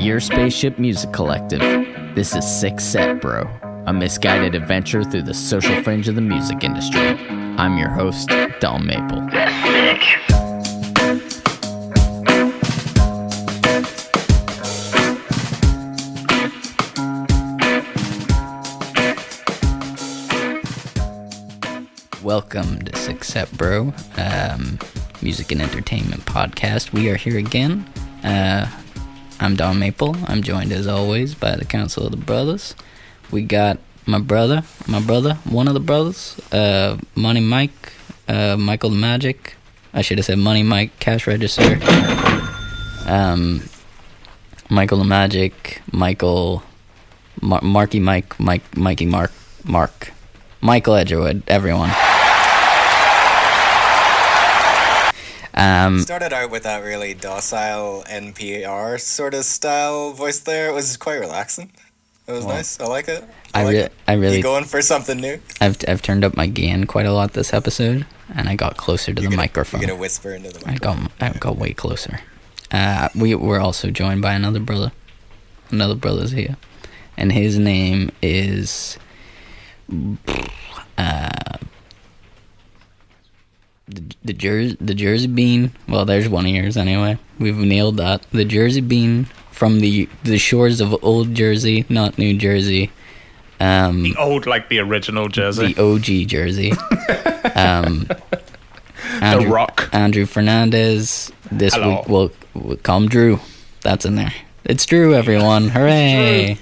Your Spaceship Music Collective. This is Six Set Bro, a misguided adventure through the social fringe of the music industry. I'm your host, Dom Maple. Welcome to Six Set Bro, music and entertainment podcast. We are here again. I'm Don Maple. I'm joined as always by the Council of the Brothers. We got my brother, one of the brothers, Money Mike, Michael the Magic. I should have said Money Mike, Cash Register. Michael the Magic, Marky Mike, Mikey Mark, Michael Edgerwood, everyone. Started out with that really docile NPR sort of style voice there. It was quite relaxing. It was nice. I like it. I really. You going for something new? I've turned up my gain quite a lot this episode, and I got closer to the microphone. You're gonna whisper into the microphone. I got way closer. We're also joined by another brother. Another brother's here, and his name is The Jersey Bean. Well, there's one of yours anyway. We've nailed that. The Jersey Bean from the shores of Old Jersey, not New Jersey. The old, like the original Jersey. The OG Jersey. The Rock. Andrew Fernandez. This Hello. week we'll call him Drew. That's in there. It's Drew, everyone. Hooray.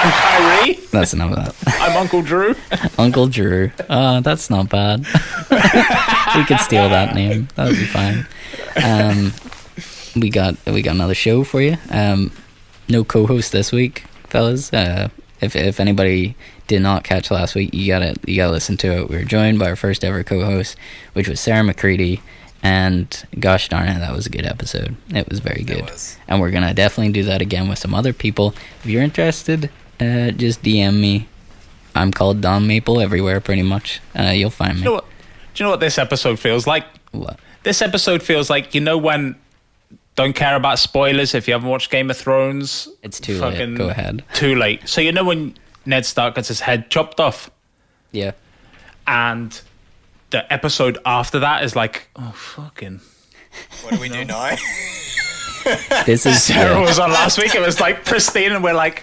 I'm Kyrie. That's enough of that. I'm Uncle Drew. Uncle Drew. That's not bad. We could steal that name. That would be fine. We got another show for you. No co-host this week, fellas. If anybody did not catch last week, you gotta listen to it. We were joined by our first ever co-host, which was Sarah McCready, and gosh darn it, that was a good episode. It was very good. And we're gonna definitely do that again with some other people. If you're interested, just DM me. I'm called Don Maple everywhere, pretty much. You'll find me. Do you know what this episode feels like? What? This episode feels like, when don't care about spoilers if you haven't watched Game of Thrones. It's too late. Go ahead. Too late. So when Ned Stark gets his head chopped off? Yeah. And the episode after that is like, oh, fucking... What do we do now? This is... Sarah was on last week. It was like pristine, and we're like...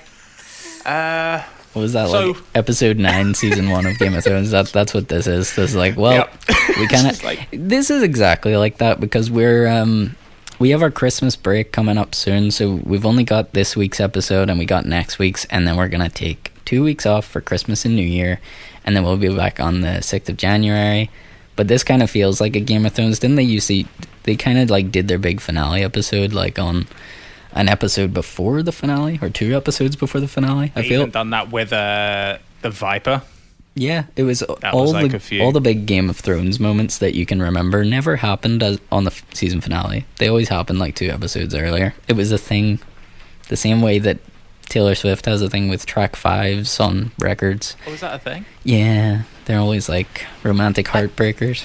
What was that, like episode 9, season 1 of Game of Thrones? That's what this is. This is like, well, yep. We kind of... This is exactly like that, because we have our Christmas break coming up soon, so we've only got this week's episode, and we got next week's, and then we're going to take 2 weeks off for Christmas and New Year, and then we'll be back on the 6th of January. But this kind of feels like a Game of Thrones. Didn't they kind of like did their big finale episode like on an episode before the finale, or 2 episodes before the finale? I feel even done that with the Viper. Yeah, it was all the big Game of Thrones moments that you can remember never happened on the season finale. They always happened like 2 episodes earlier. It was a thing, the same way that Taylor Swift has a thing with track 5s on records. Oh, was that a thing? Yeah, they're always like romantic heartbreakers.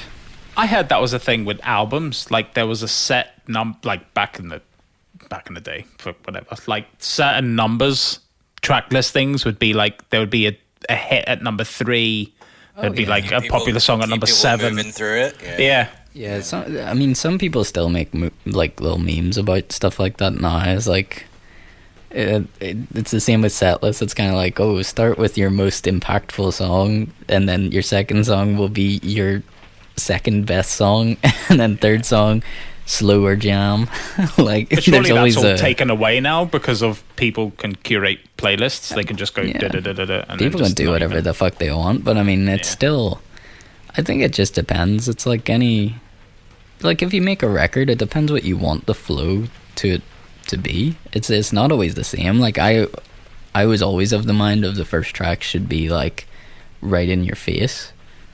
I heard that was a thing with albums. Like there was a set like back in the day, for whatever. Like certain numbers, track listings would be like there would be a hit at number 3. There'd be like a popular song at number 7. Moving through it. Yeah. Some people still make like little memes about stuff like that now. It's like it's the same with set lists. It's kind of like, start with your most impactful song, and then your second song will be your second best song, and then third song, slower jam. Like, but surely that's all taken away now because of people can curate playlists. They can just go da-da-da-da-da. And people can do whatever the fuck they want, but I mean, it's still... I think it just depends. It's like any... Like, if you make a record, it depends what you want the flow to be. It's not always the same. Like, I was always of the mind of the first track should be, like, right in your face.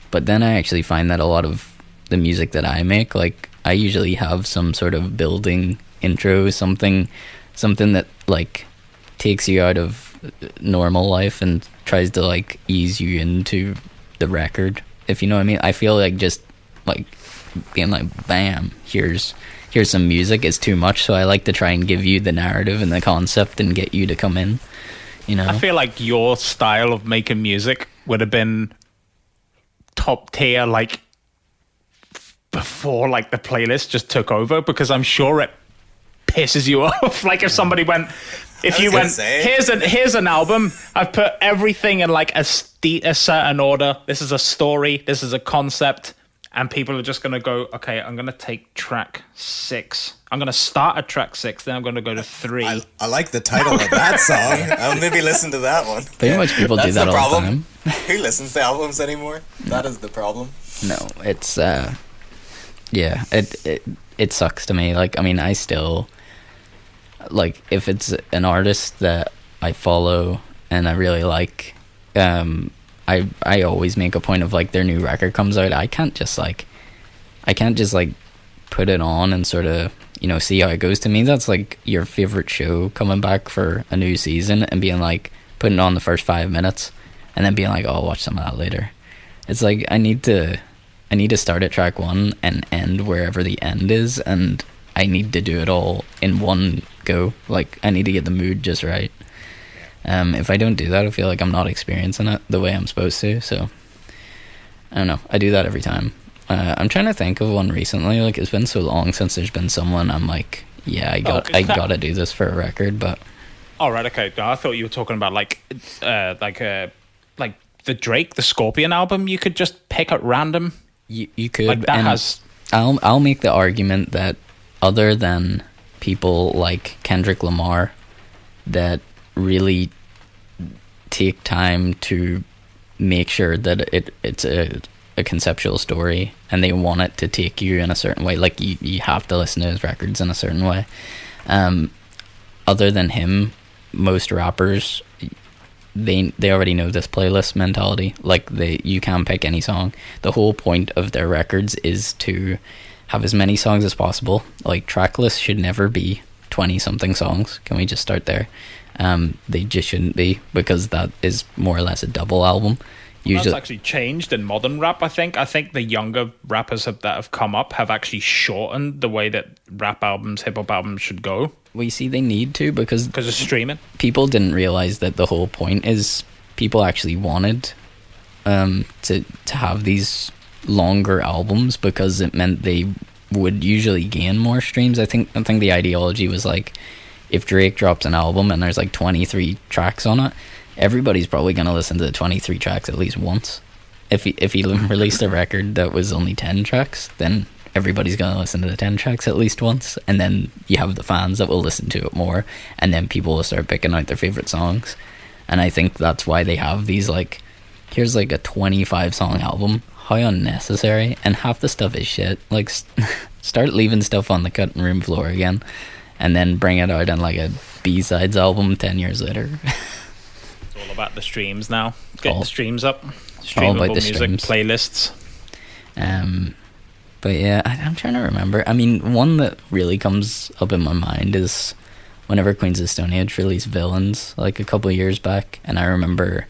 But then I actually find that a lot of the music that I make, like, I usually have some sort of building intro, something that like takes you out of normal life and tries to like ease you into the record, if you know what I mean. I feel like just like being like, bam, here's some music is too much. So I like to try and give you the narrative and the concept and get you to come in, you know. I feel like your style of making music would have been top tier, like before like the playlist just took over, because I'm sure it pisses you off. Like if somebody went, if you went, here's an album, I've put everything in like a certain order, this is a story, this is a concept, and people are just going to go, okay, I'm going to take track 6. I'm going to start at track 6, then I'm going to go to 3. I like the title of that song. I'll maybe listen to that one. Pretty much people do that all the time. Who listens to albums anymore? That is the problem. No, it's, yeah, it sucks to me. Like, I mean, I still, like, if it's an artist that I follow and I really like, I always make a point of, like, their new record comes out, I can't just put it on and sort of, you know, see how it goes. To me, that's like your favorite show coming back for a new season and being like, putting on the first 5 minutes and then being like, oh, I'll watch some of that later. It's like, I need to start at track 1 and end wherever the end is, and I need to do it all in one go. Like, I need to get the mood just right. If I don't do that, I feel like I'm not experiencing it the way I'm supposed to. So I don't know, I do that every time. I'm trying to think of one recently. Like, it's been so long since there's been someone I'm like, yeah, I gotta do this for a record. But all right, okay. No, I thought you were talking about like the Drake, the Scorpion album. You could just pick at random. You could. Like that has. I'll make the argument that other than people like Kendrick Lamar, that really take time to make sure that it's a conceptual story and they want it to take you in a certain way. Like, you have to listen to his records in a certain way. Other than him, most rappers, they already know this playlist mentality. Like, you can pick any song. The whole point of their records is to have as many songs as possible. Like, track lists should never be 20 something songs. Can we just start there? They just shouldn't be, because that is more or less a double album. That's actually changed in modern rap. I think the younger rappers that have come up have actually shortened the way that rap albums, hip hop albums should go. Well, you see, they need to, because of streaming. People didn't realize that the whole point is people actually wanted to have these longer albums, because it meant they would usually gain more streams. I think the ideology was like, if Drake drops an album and there's like 23 tracks on it, everybody's probably going to listen to the 23 tracks at least once. If he released a record that was only 10 tracks, then everybody's going to listen to the 10 tracks at least once, and then you have the fans that will listen to it more, and then people will start picking out their favorite songs. And I think that's why they have these, like, here's like a 25 song album. How unnecessary. And half the stuff is shit. Like, start leaving stuff on the cutting room floor again, and then bring it out on like a B-sides album 10 years later. It's all about the streams now. Getting the streams up. Streamable music, streams. Playlists. But yeah, I'm trying to remember. I mean, one that really comes up in my mind is whenever Queens of Stone Age released Villains, like a couple of years back, and I remember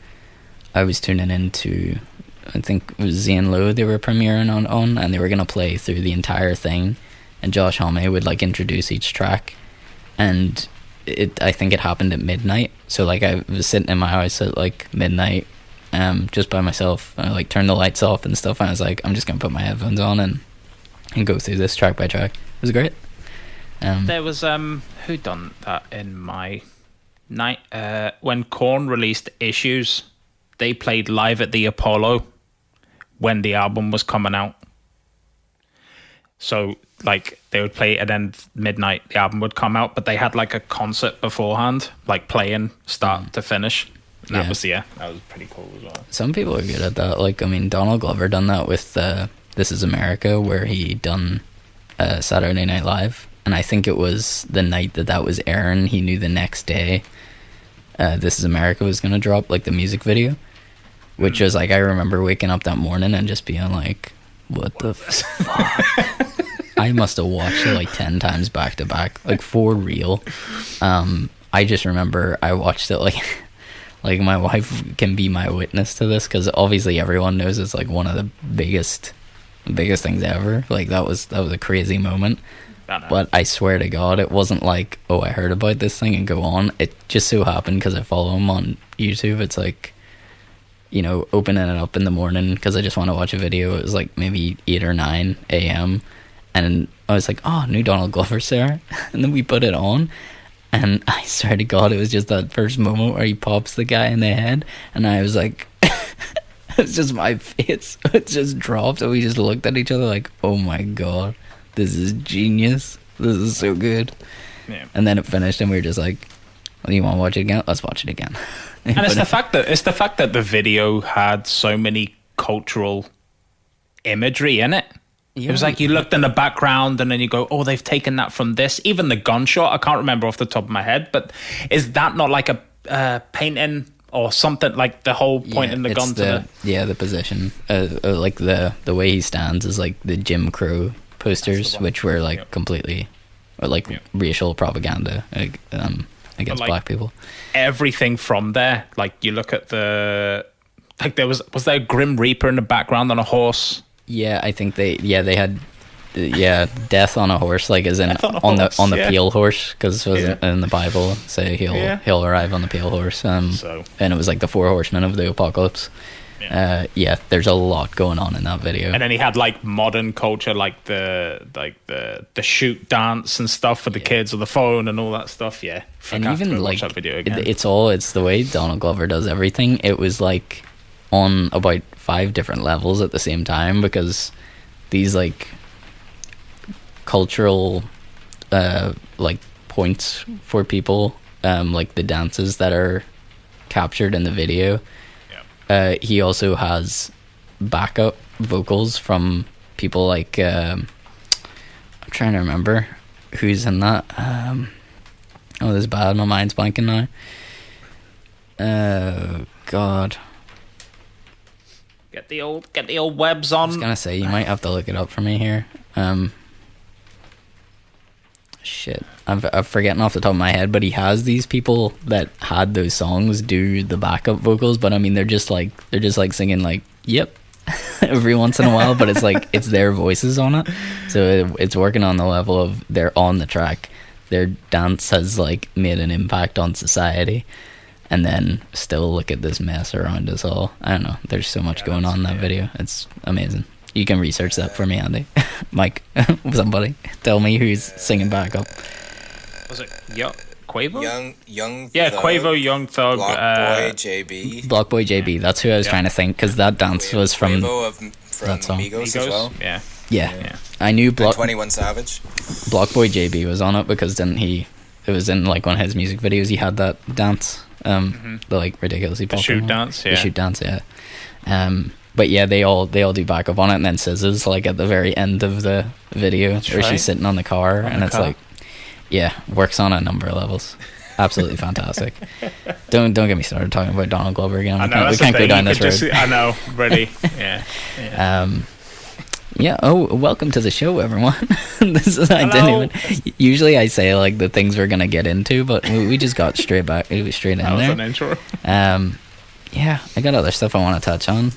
I was tuning into, I think it was Zane Lowe they were premiering on, and they were going to play through the entire thing, and Josh Homme would like introduce each track, and I think it happened at midnight. So like I was sitting in my house at like midnight, just by myself. I like turned the lights off and stuff, and I was like, I'm just gonna put my headphones on and go through this track by track. It was great. There was who done that in my night when Korn released Issues. They played live at the Apollo when the album was coming out. So like they would play, and then midnight the album would come out, but they had like a concert beforehand, like playing start to finish. And that was pretty cool as well. Some people are good at that. Like, I mean, Donald Glover done that with This Is America, where he done Saturday Night Live, and I think it was the night that was airing, he knew the next day This Is America was gonna drop, like the music video, which was like, I remember waking up that morning and just being like, what the fuck? I must have watched it like 10 times back to back, like for real. I just remember I watched it like my wife can be my witness to this, because obviously everyone knows it's like one of the biggest biggest things ever. Like that was a crazy moment. But I swear to God, it wasn't like, oh, I heard about this thing and go on. It just so happened because I follow him on YouTube. It's like, you know, opening it up in the morning because I just want to watch a video. It was like maybe 8 or 9 a.m. And I was like, oh, new Donald Glover's there. And then we put it on. And I swear to God, it was just that first moment where he pops the guy in the head. And I was like, it's just my face. It just dropped. And we just looked at each other like, oh my God. This is genius. This is so good. Yeah. And then it finished, and we were just like, well, you want to watch it again? Let's watch it again. And it's the fact that the video had so many cultural imagery in it. Yeah. It was like you looked in the background, and then you go, oh, they've taken that from this. Even the gunshot, I can't remember off the top of my head, but is that not like a painting or something, like the whole point in the gun to the position, like the way he stands is like the Jim Crow posters, which were like completely like racial propaganda against black people. Everything from there, like you look at like was there a Grim Reaper in the background on a horse? Yeah, I think they had death on a horse, like as in on the pale horse, because it was in the Bible say he'll arrive on the pale horse, and it was like the 4 horsemen of the apocalypse. There's a lot going on in that video. And then he had like modern culture, like the shoot dance and stuff for the kids on the phone and all that stuff. Yeah, and even like that video again. It's the way Donald Glover does everything. It was like on about 5 different levels at the same time, because these like cultural like points for people, like the dances that are captured in the video. He also has backup vocals from people like I'm trying to remember who's in that. Oh, this is bad. My mind's blanking now. God. Get the old webs on. I was gonna say you might have to look it up for me here. Shit, I'm forgetting off the top of my head, but he has these people that had those songs do the backup vocals, but I mean they're just like singing like yep every once in a while, but it's like it's their voices on it, so it's working on the level of they're on the track, their dance has like made an impact on society, and then still look at this mess around us all. I don't know, there's so much going on in that video. It's amazing. You can research that for me, Andy. Mike, somebody tell me who's singing backup. Was it Quavo? Young yeah, Thug, Quavo, Young Thug, Block Boy JB. Block Boy JB. That's who I was trying to think, because that dance was from that song. Migos as well. Yeah. I knew 21 Savage. Block Boy JB was on it because it was in like one of his music videos. He had that dance, the like ridiculously popular the shoot dance, yeah. But yeah, they all do backup on it, and then SZA's like at the very end of the video where she's sitting on the car, and it's like, works on a number of levels. Absolutely fantastic. Don't get me started talking about Donald Glover again. We can't go down this road. I know, really. Yeah. Oh, welcome to the show, everyone. Usually I say like the things we're gonna get into, but we just got straight in there. That was an intro. Yeah, I got other stuff I want to touch on.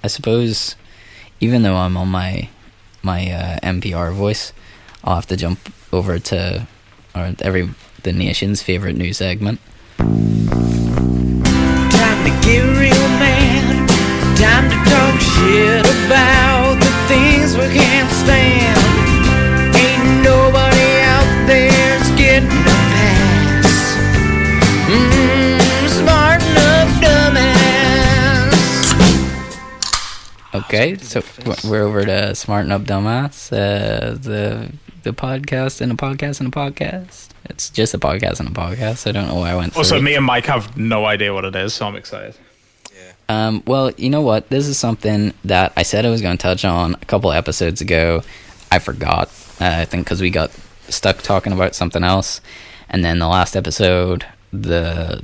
I suppose, even though I'm on my NPR voice, I'll have to jump over to the nation's favorite news segment. Time to get real mad. Time to talk shit about the things we can't stand. Ain't nobody out there's getting a pass. Smart enough, dumbass. Okay, so we're over to Smarten Up Dumbass, the podcast and a podcast and a podcast. It's just a podcast and a podcast. I don't know why I went through Also, me and Mike have no idea what it is, so I'm excited. Yeah. Well, you know what? This is something that I said I was going to touch on a couple episodes ago. I forgot, I think, because we got stuck talking about something else. And then the last episode, the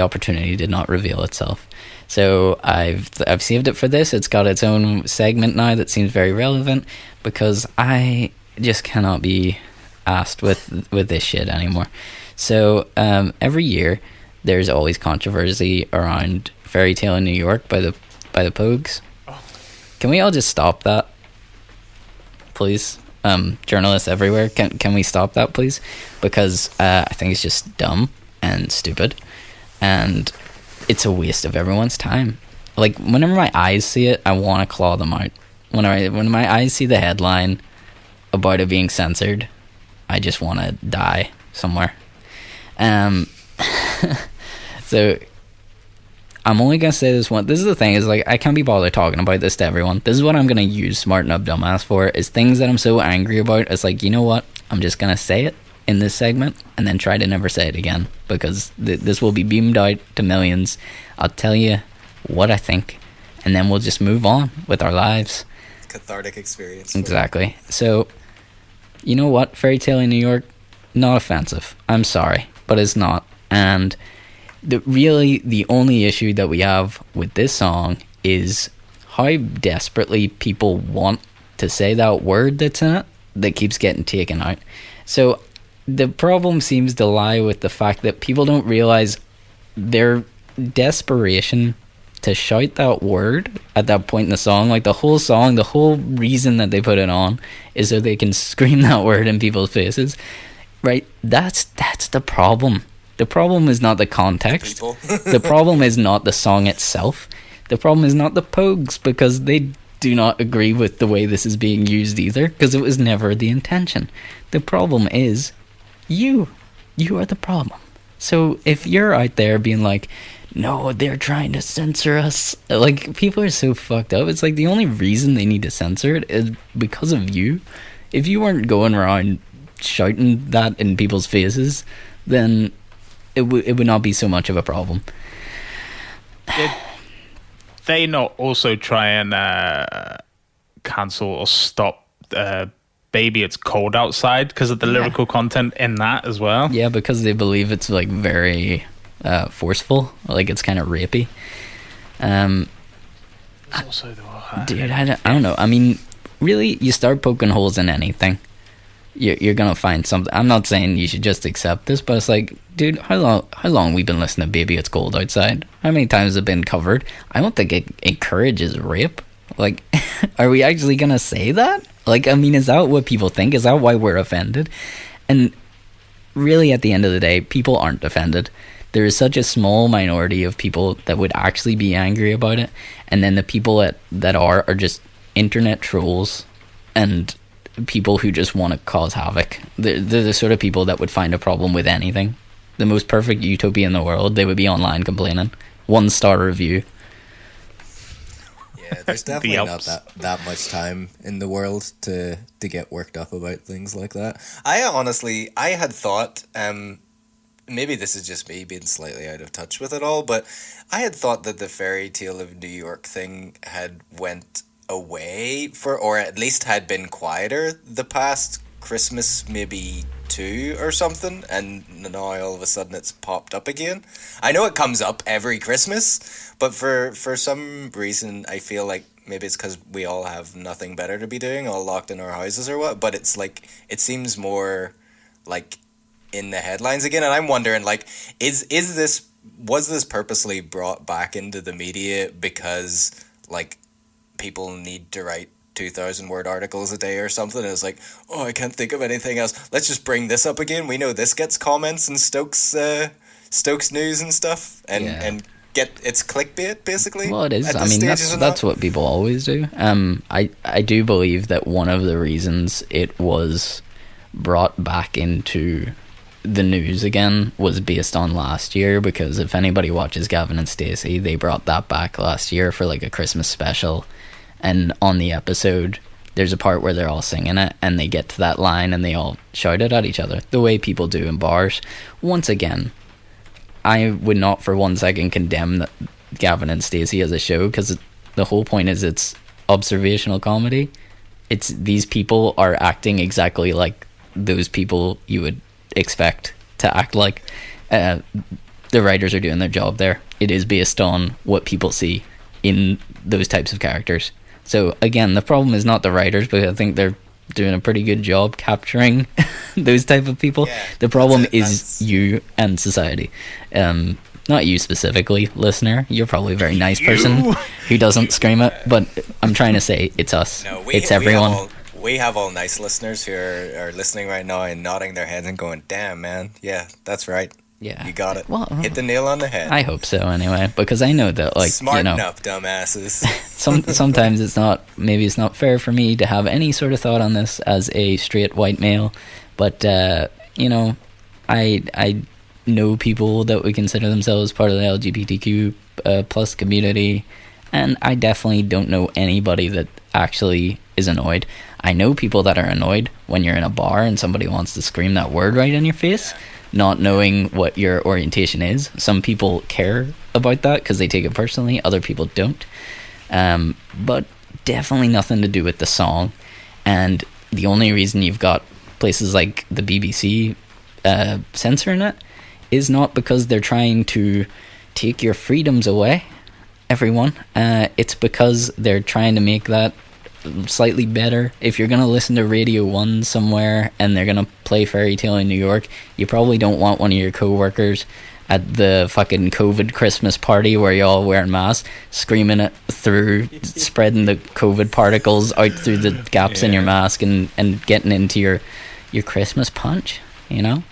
opportunity did not reveal itself. So I've saved it for this. It's got its own segment now that seems very relevant, because I just cannot be asked with this shit anymore. So every year there's always controversy around Fairytale in New York by the Pogues. Can we all just stop that, please? Journalists everywhere, can we stop that, please? Because I think it's just dumb and stupid, and it's a waste of everyone's time. Like, whenever my eyes see it, I want to claw them out. When my eyes see the headline about it being censored, I just want to die somewhere. So I'm only gonna say this one. This is the thing, is like, I can't be bothered talking about this to everyone. This is what I'm gonna use Smarten Up Dumbass for, is things that I'm so angry about. It's like, you know what, I'm just gonna say it in this segment and then try to never say it again, because this will be beamed out to millions. I'll tell you what I think, and then we'll just move on with our lives. Cathartic experience. Exactly. So, you know what, Fairytale in New York, not offensive. I'm sorry, but it's not. And the only issue that we have with this song is how desperately people want to say that word that's in it that keeps getting taken out. So the problem seems to lie with the fact that people don't realize their desperation to shout that word at that point in the song. Like, the whole song, the whole reason that they put it on is so they can scream that word in people's faces, right? That's the problem. The problem is not the context. The problem is not the song itself. The problem is not the Pogues, because they do not agree with the way this is being used either, because it was never the intention. The problem is you. You are the problem. So if you're out there being like, no, they're trying to censor us, like, people are so fucked up. It's like, the only reason they need to censor it is because of you. If you weren't going around shouting that in people's faces, then it would not be so much of a problem. Did they not also try and cancel or stop Baby It's Cold Outside because of the lyrical content in that as well? Yeah, because they believe it's like very forceful, like it's kind of rapey. Also dude, I don't know. I mean, really, you start poking holes in anything, you're gonna find something. I'm not saying you should just accept this, but it's like, dude, how long we been listening to Baby It's Cold Outside? How many times has it been covered? I don't think it encourages rape. Like, are we actually gonna say that? Like, I mean, is that what people think? Is that why we're offended? And really, at the end of the day, people aren't offended. There is such a small minority of people that would actually be angry about it, and then the people that are just internet trolls and people who just want to cause havoc. They're the sort of people that would find a problem with anything. The most perfect utopia in the world, they would be online complaining. 1-star review. Yeah, there's definitely not that much time in the world to get worked up about things like that. I had thought, maybe this is just me being slightly out of touch with it all, but I had thought that the Fairytale of New York thing had went away or at least had been quieter the past Christmas, maybe 2 or something, and now all of a sudden it's popped up again. I know it comes up every Christmas, but for some reason I feel like maybe it's because we all have nothing better to be doing, all locked in our houses or what, but it's like, it seems more like in the headlines again, and I'm wondering, like, was this purposely brought back into the media because, like, people need to write 2,000 word articles a day or something, and it's like, oh, I can't think of anything else, let's just bring this up again, we know this gets comments and Stokes news and stuff, and get it's clickbait, basically. Well, it is. I mean, that's what people always do. I do believe that one of the reasons it was brought back into the news again was based on last year, because if anybody watches Gavin and Stacey, they brought that back last year for like a Christmas special, and on the episode there's a part where they're all singing it and they get to that line and they all shout it at each other the way people do in bars. Once again, I would not for 1 second condemn Gavin and Stacey as a show, because the whole point is it's observational comedy. It's these people are acting exactly like those people you would expect to act like. The writers are doing their job there. It is based on what people see in those types of characters. So again, the problem is not the writers, but I think they're doing a pretty good job capturing those type of people. The problem is you and society. not you specifically, listener. You're probably a very nice person who doesn't scream it. But I'm trying to say it's us. No, it's everyone. We have all nice listeners who are listening right now and nodding their heads and going, "Damn, man, yeah, that's right. Yeah, you got it. Well, hit the nail on the head." I hope so, anyway, because I know that, like, smarten up, dumbasses. Sometimes it's not fair for me to have any sort of thought on this as a straight white male, but I know people that would consider themselves part of the LGBTQ plus community, and I definitely don't know anybody that actually is annoyed. I know people that are annoyed when you're in a bar and somebody wants to scream that word right in your face, not knowing what your orientation is. Some people care about that because they take it personally. Other people don't. But definitely nothing to do with the song. And the only reason you've got places like the BBC censoring it is not because they're trying to take your freedoms away, everyone. It's because they're trying to make that slightly better. If you're going to listen to Radio 1 somewhere and they're going to play Fairytale in New York, you probably don't want one of your co-workers at the fucking COVID Christmas party where you're all wearing masks, screaming it through, spreading the COVID particles out through the gaps in your mask and getting into your Christmas punch, you know?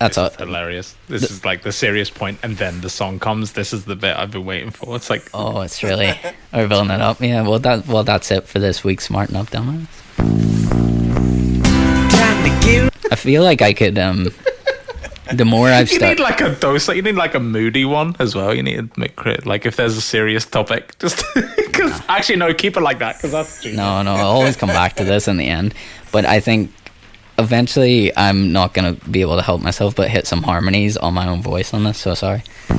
That's hilarious. This is like the serious point, and then the song comes. This is the bit I've been waiting for. It's like, oh, it's really we're building it up. Yeah, well, that's it for this week's Smarten Up Dumbass. I feel like I could. The more I've you need like a dose. You need like a moody one as well. You need to make like if there's a serious topic, just because. Actually, no, keep it like that because that's genius. No. I'll always come back to this in the end, but I think. Eventually, I'm not going to be able to help myself but hit some harmonies on my own voice on this, so sorry. Time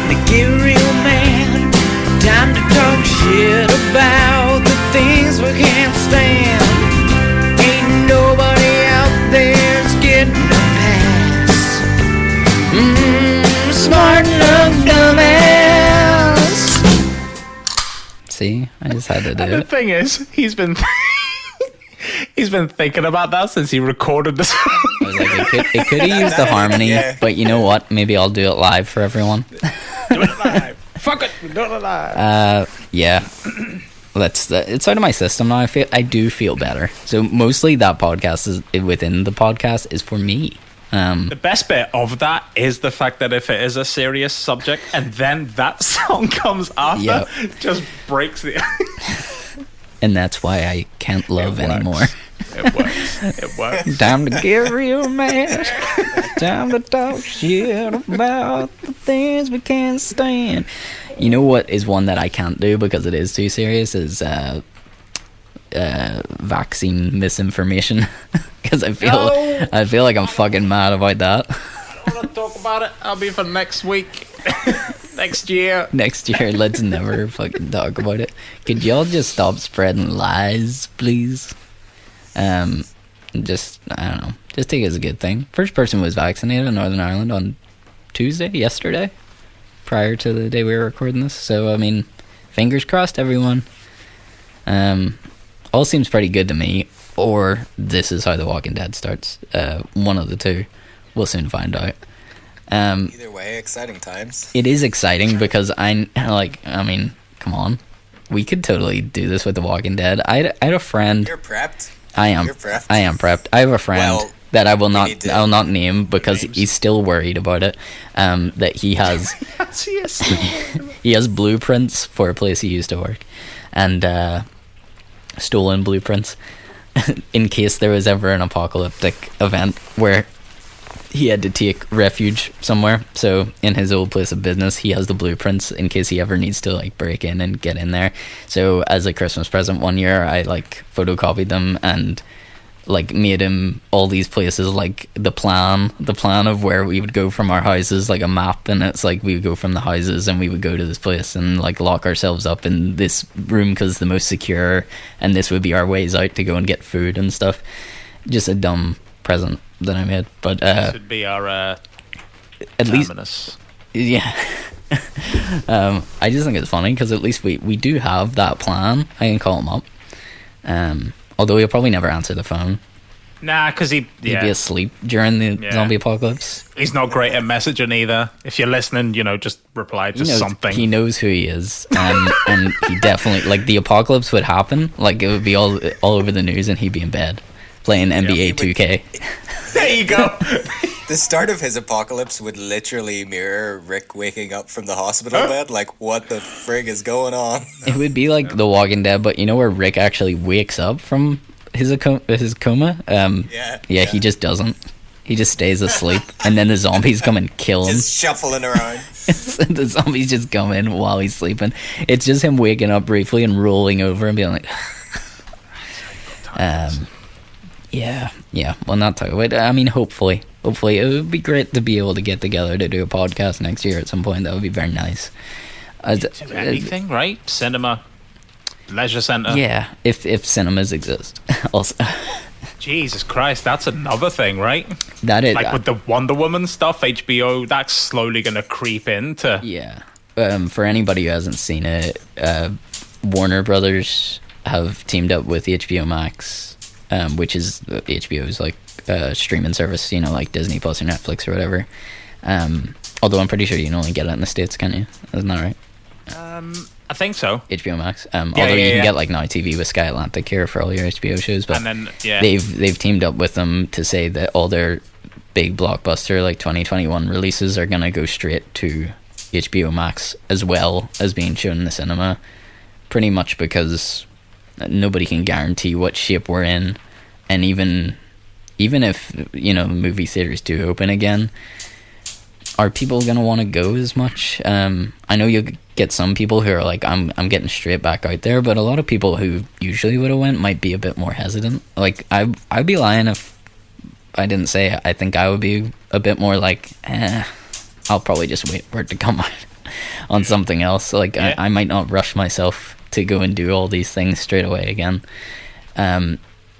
to get real, man. Time to talk shit about the things we can't stand. Ain't nobody out there's getting a pass. Smart enough, dumbass. See? I just had to do it. The thing is, he's been thinking about that since he recorded this. I was like, it could have used the harmony, but you know what? Maybe I'll do it live for everyone. Do it live. Fuck it, we're doing it live. Yeah. It's out of my system now. I do feel better. So mostly that podcast is within the podcast is for me. The best bit of that is the fact that if it is a serious subject and then that song comes after, just breaks the. And that's why I can't love anymore. It works. Time to get real, man. Time to talk shit about the things we can't stand. You know what is one that I can't do because it is too serious is vaccine misinformation. Because I feel like I'm fucking mad about that. I don't want to talk about it. I'll be for next week. Next year, let's never fucking talk about it. Could y'all just stop spreading lies, please? Just, I don't know. Just take it as a good thing. First person was vaccinated in Northern Ireland on yesterday, prior to the day we were recording this. So, I mean, fingers crossed, everyone. All seems pretty good to me. Or this is how The Walking Dead starts. One of the two. We'll soon find out. Either way, exciting times. It is exciting because come on. We could totally do this with The Walking Dead. I had a friend. You're prepped? I am. You're prepped? I am prepped. I have a friend that I will not name because he's still worried about it. That he has he has blueprints for a place he used to work. And stolen blueprints in case there was ever an apocalyptic event where he had to take refuge somewhere. So in his old place of business, he has the blueprints in case he ever needs to like break in and get in there. So as a Christmas present one year, I like photocopied them and like made him all these places, like the plan of where we would go from our houses, like a map, and it's like we would go from the houses and we would go to this place and like lock ourselves up in this room because it's the most secure, and this would be our ways out to go and get food and stuff. Just a dumb present that I made, but should be our at least, yeah. I just think it's funny because at least we do have that plan. I can call him up, although he'll probably never answer the phone. Nah, because He'd be asleep during the zombie apocalypse. He's not great at messaging either. If you're listening, just reply to something. He knows who he is, and he definitely, like, the apocalypse would happen, like, it would be all over the news, and he'd be in bed playing NBA 2K. There you go. The start of his apocalypse would literally mirror Rick waking up from the hospital bed. Like, what the frig is going on? It would be like The Walking Dead, but where Rick actually wakes up from his coma? Yeah, he just doesn't. He just stays asleep, and then the zombies come and kill him. Just shuffling around. The zombies just come in while he's sleeping. It's just him waking up briefly and rolling over and being like... Yeah, well, not talking about. I mean, hopefully, it would be great to be able to get together to do a podcast next year at some point. That would be very nice. Anything, right? Cinema, leisure center. Yeah, if cinemas exist. Also, Jesus Christ, that's another thing, right? That is like with the Wonder Woman stuff. HBO, that's slowly going to creep into. Yeah. For anybody who hasn't seen it, Warner Brothers have teamed up with HBO Max. Which is HBO's like streaming service, like Disney Plus or Netflix or whatever. Although I'm pretty sure you can only get it in the States, can you? Isn't that right? I think so. HBO Max. Although you can get like Now TV with Sky Atlantic here for all your HBO shows, but and then, they've teamed up with them to say that all their big blockbuster like 2021 releases are gonna go straight to HBO Max as well as being shown in the cinema. Pretty much because nobody can guarantee what shape we're in, and even if movie theaters do open again, are people gonna want to go as much? I know you'll get some people who are like, I'm getting straight back out there, but a lot of people who usually would have went might be a bit more hesitant. Like I'd be lying if I didn't say I think I would be a bit more like, I'll probably just wait for it to come out on something else. Like I might not rush myself to go and do all these things straight away again.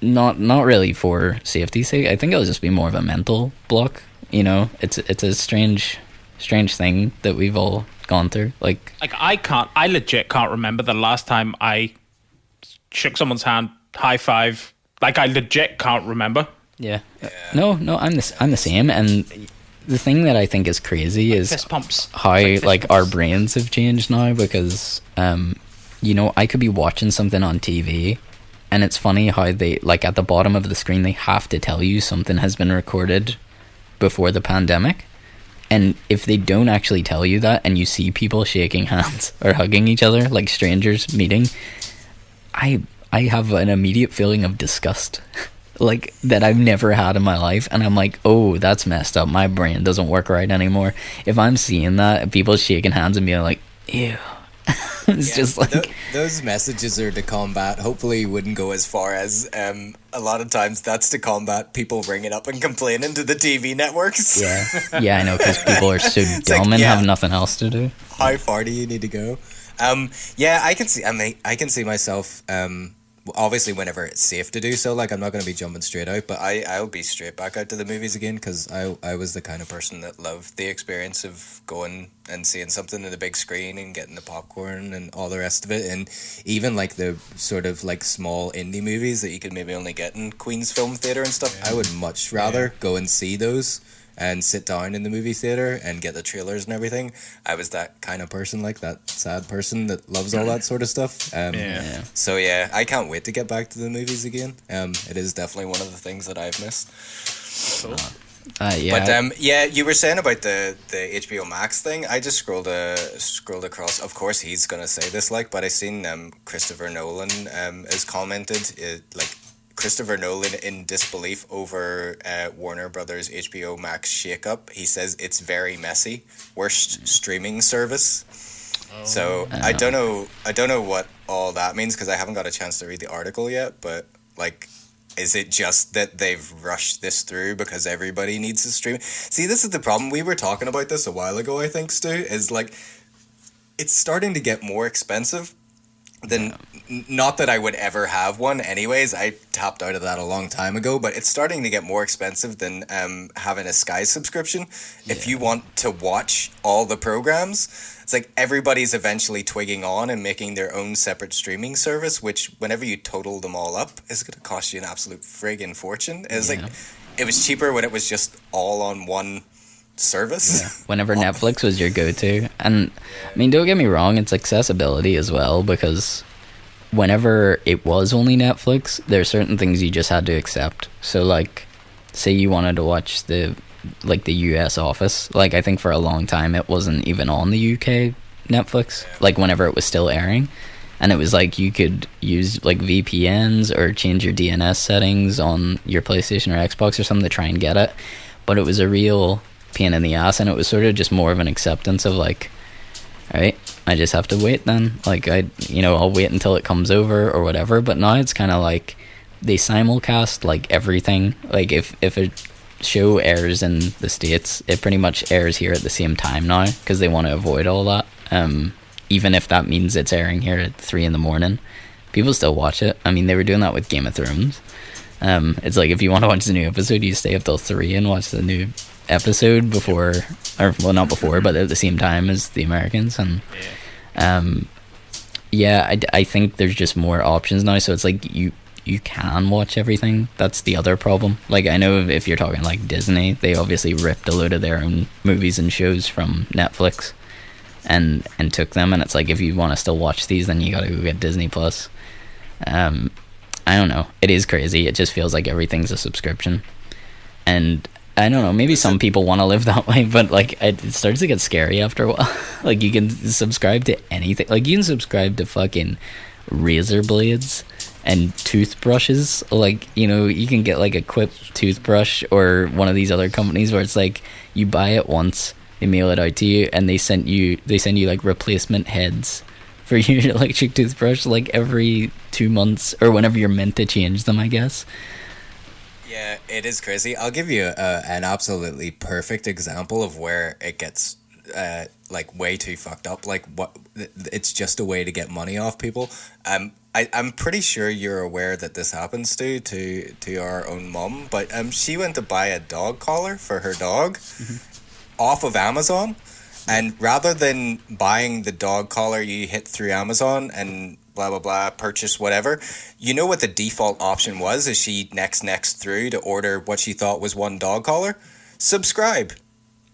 Not really for safety's sake. I think it'll just be more of a mental block. It's a strange thing that we've all gone through. Like I legit can't remember the last time I shook someone's hand, high five. Like I legit can't remember. Yeah. No, I'm the same. And the thing that I think is crazy is fist pumps. How our brains have changed now, because I could be watching something on TV, and it's funny how they, like, at the bottom of the screen, they have to tell you something has been recorded before the pandemic. And if they don't actually tell you that, and you see people shaking hands or hugging each other like strangers meeting, I have an immediate feeling of disgust, like, that I've never had in my life. And I'm like, oh, that's messed up. My brain doesn't work right anymore. If I'm seeing that, people shaking hands and being like, ew. It's just like those messages are to combat. Hopefully you wouldn't go as far as a lot of times that's to combat people ringing up and complaining to the TV networks. Yeah, I know, because people are so dumb and have nothing else to do. How far do you need to go? I can see myself obviously whenever it's safe to do so. Like, I'm not going to be jumping straight out, but I'll be straight back out to the movies again, because I was the kind of person that loved the experience of going and seeing something in the big screen and getting the popcorn and all the rest of it. And even like the sort of like small indie movies that you could maybe only get in Queen's Film Theatre and stuff, I would much rather go and see those and sit down in the movie theater and get the trailers and everything. I was that kind of person, like that sad person that loves all that sort of stuff. So yeah, I can't wait to get back to the movies again. It is definitely one of the things that I've missed. Cool. But you were saying about the HBO Max thing. I just scrolled across. Of course, he's gonna say this, but I seen Christopher Nolan has commented Christopher Nolan in disbelief over Warner Brothers HBO Max shakeup. He says it's very messy. Worst streaming service. So I don't know what all that means, because I haven't got a chance to read the article yet. But is it just that they've rushed this through because everybody needs to stream? See, this is the problem. We were talking about this a while ago, I think, Stu, is it's starting to get more expensive. then not that I would ever have one anyways. I tapped out of that a long time ago, but it's starting to get more expensive than having a Sky subscription. If you want to watch all the programs, it's like everybody's eventually twigging on and making their own separate streaming service, which whenever you total them all up is going to cost you an absolute friggin' fortune. It's like it was cheaper when it was just all on one service. Yeah. Whenever Netflix was your go-to. And I mean, don't get me wrong, it's accessibility as well, because whenever it was only Netflix, there are certain things you just had to accept. So like, say you wanted to watch the US Office, like I think for a long time it wasn't even on the UK Netflix, like whenever it was still airing, and it was like you could use like VPNs or change your DNS settings on your PlayStation or Xbox or something to try and get it, but it was a real pain in the ass, and it was sort of just more of an acceptance of like, alright, I just have to wait then, like I'll wait until it comes over or whatever. But now it's kind of like they simulcast like everything. Like if a show airs in the States, it pretty much airs here at the same time now, because they want to avoid all that, even if that means it's airing here at 3 in the morning, people still watch it. I mean, they were doing that with Game of Thrones. It's like if you want to watch the new episode, you stay up till 3 and watch the new episode before, or well, not before, but at the same time as the Americans. And I think there's just more options now, so it's like you can watch everything. That's the other problem. Like I know if you're talking like Disney, they obviously ripped a load of their own movies and shows from Netflix and took them, and it's like if you want to still watch these, then you gotta go get Disney Plus. I don't know, it is crazy. It just feels like everything's a subscription, and I don't know, maybe some people want to live that way, but like it starts to get scary after a while. Like you can subscribe to anything. Like you can subscribe to fucking razor blades and toothbrushes. Like, you can get like a Quip toothbrush or one of these other companies where it's like you buy it once, they mail it out to you, and they send you like replacement heads for your electric toothbrush like every 2 months or whenever you're meant to change them, I guess. Yeah, it is crazy. I'll give you an absolutely perfect example of where it gets like way too fucked up. Like it's just a way to get money off people. I'm pretty sure you're aware that this happens to our own mum, but she went to buy a dog collar for her dog off of Amazon, and rather than buying the dog collar you hit through Amazon and blah blah blah, purchase whatever, you know what the default option was as she next through to order what she thought was one dog collar? Subscribe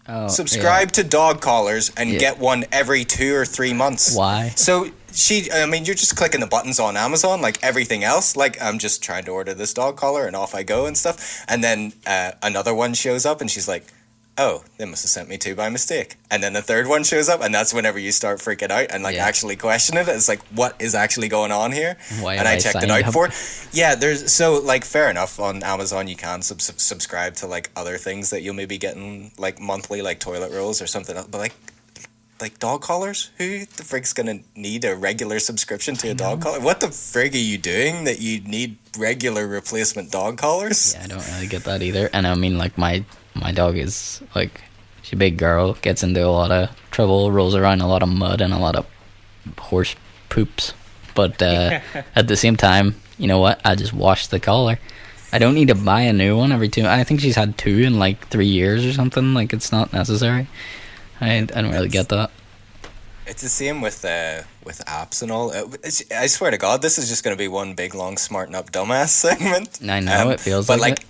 to dog collars and get one every 2 or 3 months. Why? So you're just clicking the buttons on Amazon like everything else, like I'm just trying to order this dog collar and off I go and stuff, and then another one shows up and she's like, oh, they must have sent me two by mistake. And then the third one shows up, and that's whenever you start freaking out and actually question it. It's like, what is actually going on here? And I checked it out for it. Yeah, there's fair enough. On Amazon, you can subscribe to like other things that you'll maybe getting like monthly, like toilet rolls or something else. But like dog collars? Who the frig's gonna need a regular subscription to a dog collar? What the frig are you doing that you need regular replacement dog collars? Yeah, I don't really get that either. And I mean, like my dog is like, she's a big girl, gets into a lot of trouble, rolls around in a lot of mud and a lot of horse poops. But at the same time, you know what? I just wash the collar. I don't need to buy a new one every 2. I think she's had 2 in like 3 years or something. Like, it's not necessary. I don't really get that. It's the same with apps and all. I swear to God, this is just going to be one big long smarten up dumbass segment. I know, it feels but like it.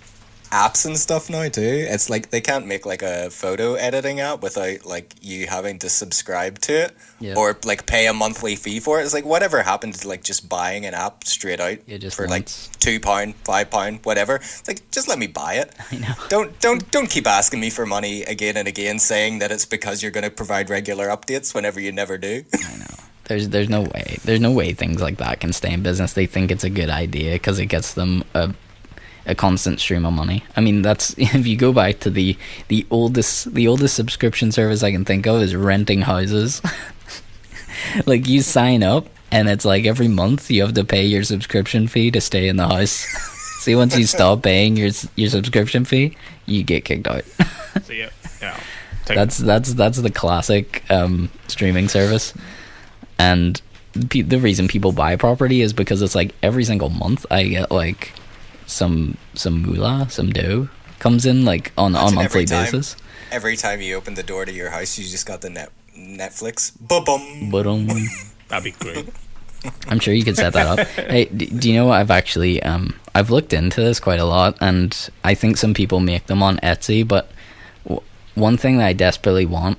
Apps and stuff now too. It's like they can't make like a photo editing app without like you having to subscribe to it or like pay a monthly fee for it. It's like whatever happened to like just buying an app straight out for like £2, £5, whatever. It's like, just let me buy it. I know. Don't keep asking me for money again and again, saying that it's because you're going to provide regular updates whenever you never do. I know. There's no way things like that can stay in business. They think it's a good idea because it gets them a constant stream of money. I mean, that's, if you go back to the oldest subscription service I can think of is renting houses. Like, you sign up and it's like every month you have to pay your subscription fee to stay in the house. See, once you stop paying your subscription fee, you get kicked out. So that's the classic streaming service. And the reason people buy property is because it's like every single month I get like some moolah, some dough comes in like on monthly basis. Every time you open the door to your house, you just got the Netflix. Ba-bum. Ba-dum. That'd be great. I'm sure you could set that up. Hey, do you know what? I've actually I've looked into this quite a lot, and I think some people make them on Etsy. But one thing that I desperately want,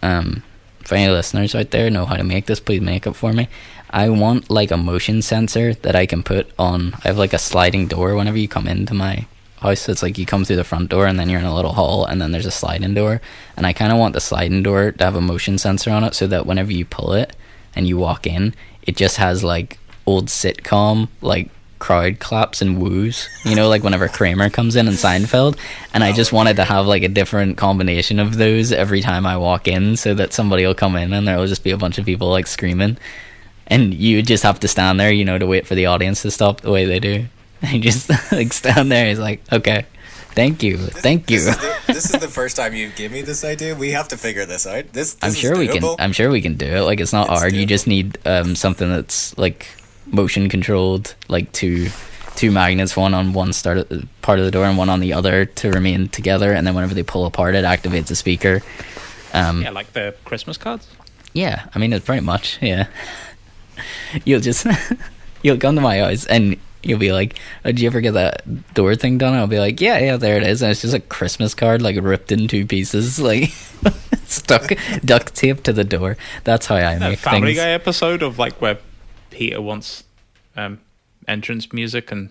if any listeners out there know how to make this, please make it for me. I want like a motion sensor that I can put on. I have like a sliding door whenever you come into my house. It's like you come through the front door and then you're in a little hall and then there's a sliding door, and I kind of want the sliding door to have a motion sensor on it so that whenever you pull it and you walk in, it just has like old sitcom like crowd claps and woos, you know, like whenever Kramer comes in Seinfeld. And I just wanted to have like a different combination of those every time I walk in, so that somebody will come in and there will just be a bunch of people like screaming, and you just have to stand there, you know, to wait for the audience to stop the way they do. And you just like stand there. He's like, okay, thank you. This is the first time you give me this idea. We have to figure this out. I'm sure we can do it. Like, it's not hard. Doable. You just need something that's like motion controlled, like two magnets, one on one part of the door and one on the other to remain together, and then whenever they pull apart, it activates a speaker. Yeah, like the Christmas cards. Yeah, I mean, it's pretty much, yeah. You'll come to my house and you'll be like, oh, did you ever get that door thing done? I'll be like, yeah, there it is. And it's just a Christmas card, like ripped in two pieces, like stuck duct tape to the door. That's how I make Family things. Guy episode of like where Peter wants entrance music and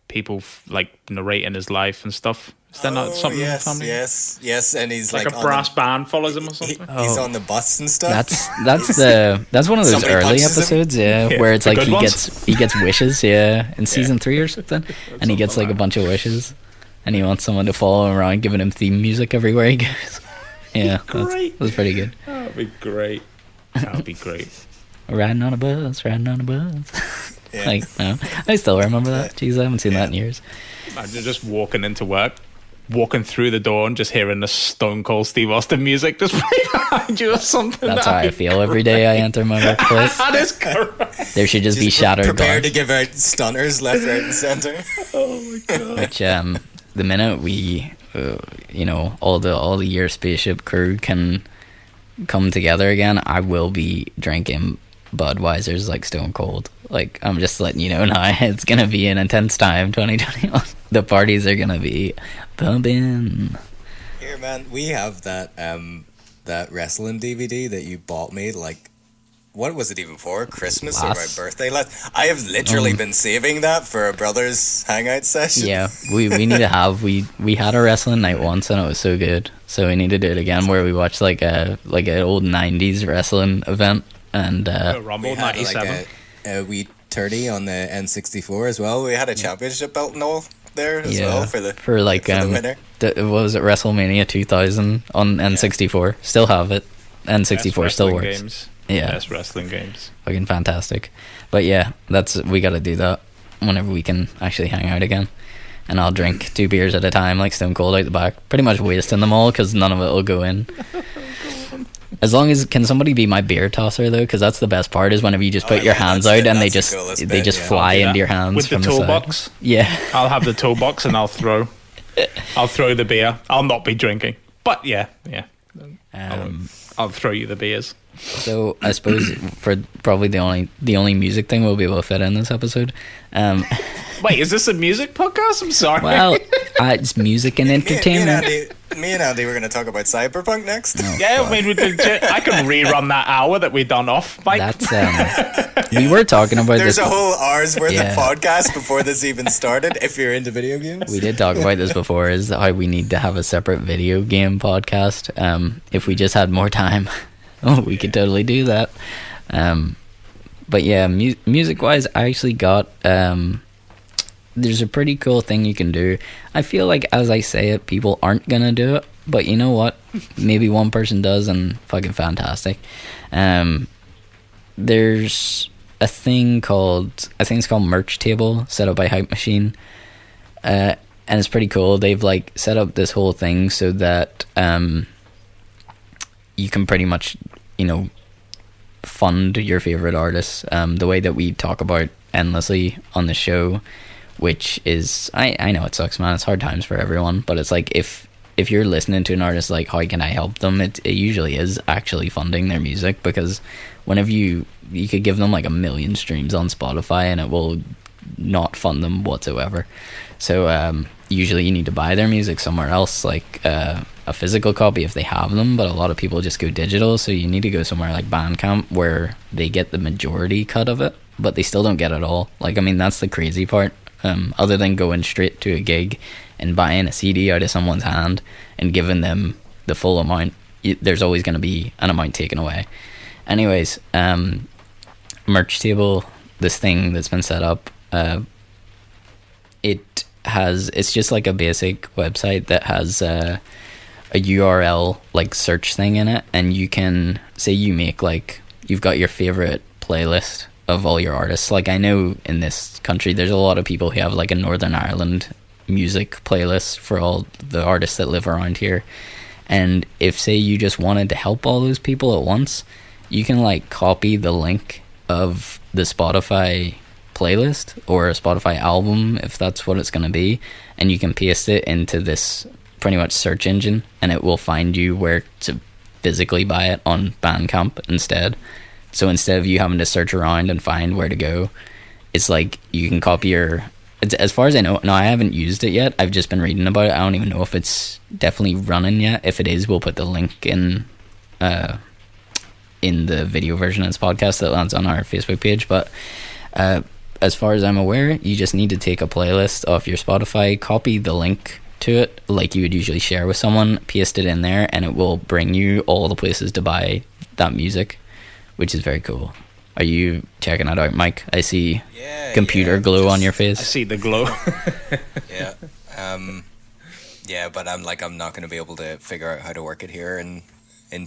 people like narrating his life and stuff. Is that not something? Yes, and he's like a brass band follows him or something. He's on the bus and stuff. That's one of those Somebody early punches episodes, yeah, where it's like he gets wishes, yeah, in season 3 or something, and he gets like a bunch of wishes, and he wants someone to follow him around, giving him theme music everywhere he goes. Yeah, that's pretty good. That would be great. That would be great. Riding on a bus. Yeah. Like, no, I still remember that. Jeez, I haven't seen that in years. Imagine just walking into work, walking through the door and just hearing the Stone Cold Steve Austin music just play behind you or something. That's how I feel every day I enter my workplace. That is correct. There should just be shattered prepare glass. to give out stunners left, right, and center. Oh my god. Which the minute we all the year spaceship crew can come together again, I will be drinking Budweiser's like Stone Cold. Like, I'm just letting you know now, it's gonna be an intense time, 2021. The parties are gonna be pumping. Here, man, we have that wrestling DVD that you bought me, like, what was it even for? Christmas or my birthday? I have literally been saving that for a brother's hangout session. Yeah, we need to have, we had a wrestling night once and it was so good, so we need to do it again, where we watch like an old 90s wrestling event. And Rumble we had 97. like a wee 30 on the N64 as well. We had a championship belt and all there as well for the winner. What was it, WrestleMania 2000 on N64? Still have it. N64 still works. Games. Yeah, best wrestling games. Fucking fantastic. But yeah, we got to do that whenever we can actually hang out again. And I'll drink 2 beers at a time, like Stone Cold out the back. Pretty much wasting them all because none of it will go in. As long as, can somebody be my beer tosser though? Because that's the best part, is whenever you just put your hands out and they just fly into your hands with from the toolbox. Yeah, I'll have the toolbox and I'll throw the beer. I'll not be drinking, but yeah. I'll throw you the beers. So I suppose for probably the only music thing we'll be able to fit in this episode. Wait, is this a music podcast? I'm sorry. Well, it's music and entertainment. Me and Andy were going to talk about Cyberpunk next. Oh, yeah, I mean, I can rerun that hour that we done off, Mike. That's we were talking about There's this. a whole hour's worth of podcast before this even started. If you're into video games, we did talk about this before. Is how we need to have a separate video game podcast. If we just had more time, we could totally do that. But yeah, music wise, I actually got. There's a pretty cool thing you can do. I feel like as I say it, people aren't gonna do it, but you know what? Maybe one person does, and fucking fantastic. There's a thing called, I think it's called Merch Table, set up by Hype Machine, and it's pretty cool. They've like set up this whole thing so that you can pretty much, fund your favorite artists, the way that we talk about endlessly on the show, which is, I know it sucks, man, it's hard times for everyone, but it's like, if you're listening to an artist, like, how can I help them, it usually is actually funding their music, because whenever you could give them like 1 million streams on Spotify and it will not fund them whatsoever. So usually you need to buy their music somewhere else, like a physical copy if they have them, but a lot of people just go digital, so you need to go somewhere like Bandcamp where they get the majority cut of it, but they still don't get it all. Like, I mean, that's the crazy part. Other than going straight to a gig and buying a CD out of someone's hand and giving them the full amount, there's always going to be an amount taken away. Anyways, merch table, this thing that's been set up, it's just like a basic website that has a URL like search thing in it, and you can say you make, like, you've got your favorite playlist of all your artists. Like, I know in this country there's a lot of people who have like a Northern Ireland music playlist for all the artists that live around here, and if, say, you just wanted to help all those people at once, you can like copy the link of the Spotify playlist or a Spotify album, if that's what it's going to be, and you can paste it into this pretty much search engine, and it will find you where to physically buy it on Bandcamp instead. So instead of you having to search around and find where to go, it's like you can copy as far as I know, no, I haven't used it yet, I've just been reading about it, I don't even know if it's definitely running yet. If it is, we'll put the link in the video version of this podcast that lands on our Facebook page. But as far as I'm aware, you just need to take a playlist off your Spotify, copy the link to it like you would usually share with someone, paste it in there, and it will bring you all the places to buy that music, which is very cool. Are you checking that out, Mike? I see computer glow on your face. I see the glow. Yeah. Yeah, but I'm not going to be able to figure out how to work it here in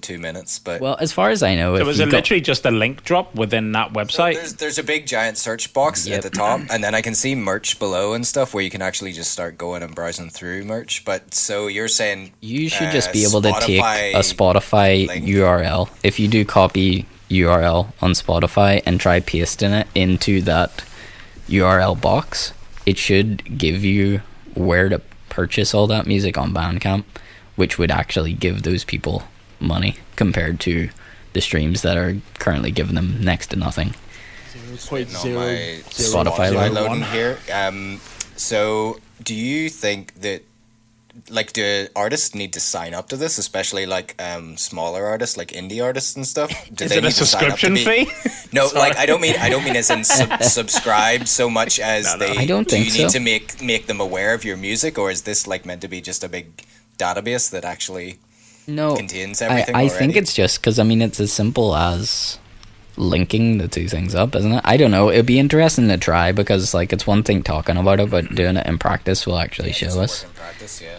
2 minutes. But well, as far as I know, so was it literally just a link drop within that website? So there's a big giant search box at the top, and then I can see merch below and stuff where you can actually just start going and browsing through merch. But so you're saying you should just be able to take a Spotify link. URL. If you do copy URL on Spotify and try pasting it into that URL box, it should give you where to purchase all that music on Bandcamp, which would actually give those people money compared to the streams that are currently giving them next to nothing. 0.0 Spotify loading here. So do you think that, like, do artists need to sign up to this, especially like smaller artists, like indie artists and stuff? Is it a subscription fee? No, like I don't mean as in subscribe so much as they. I don't think do you so. need to make them aware of your music, or is this like meant to be just a big database that actually contains everything? I think it's just because, I mean, it's as simple as linking the two things up, isn't it? I don't know. It'd be interesting to try, because like it's one thing talking about it, but doing it in practice will actually show us. In practice, yeah.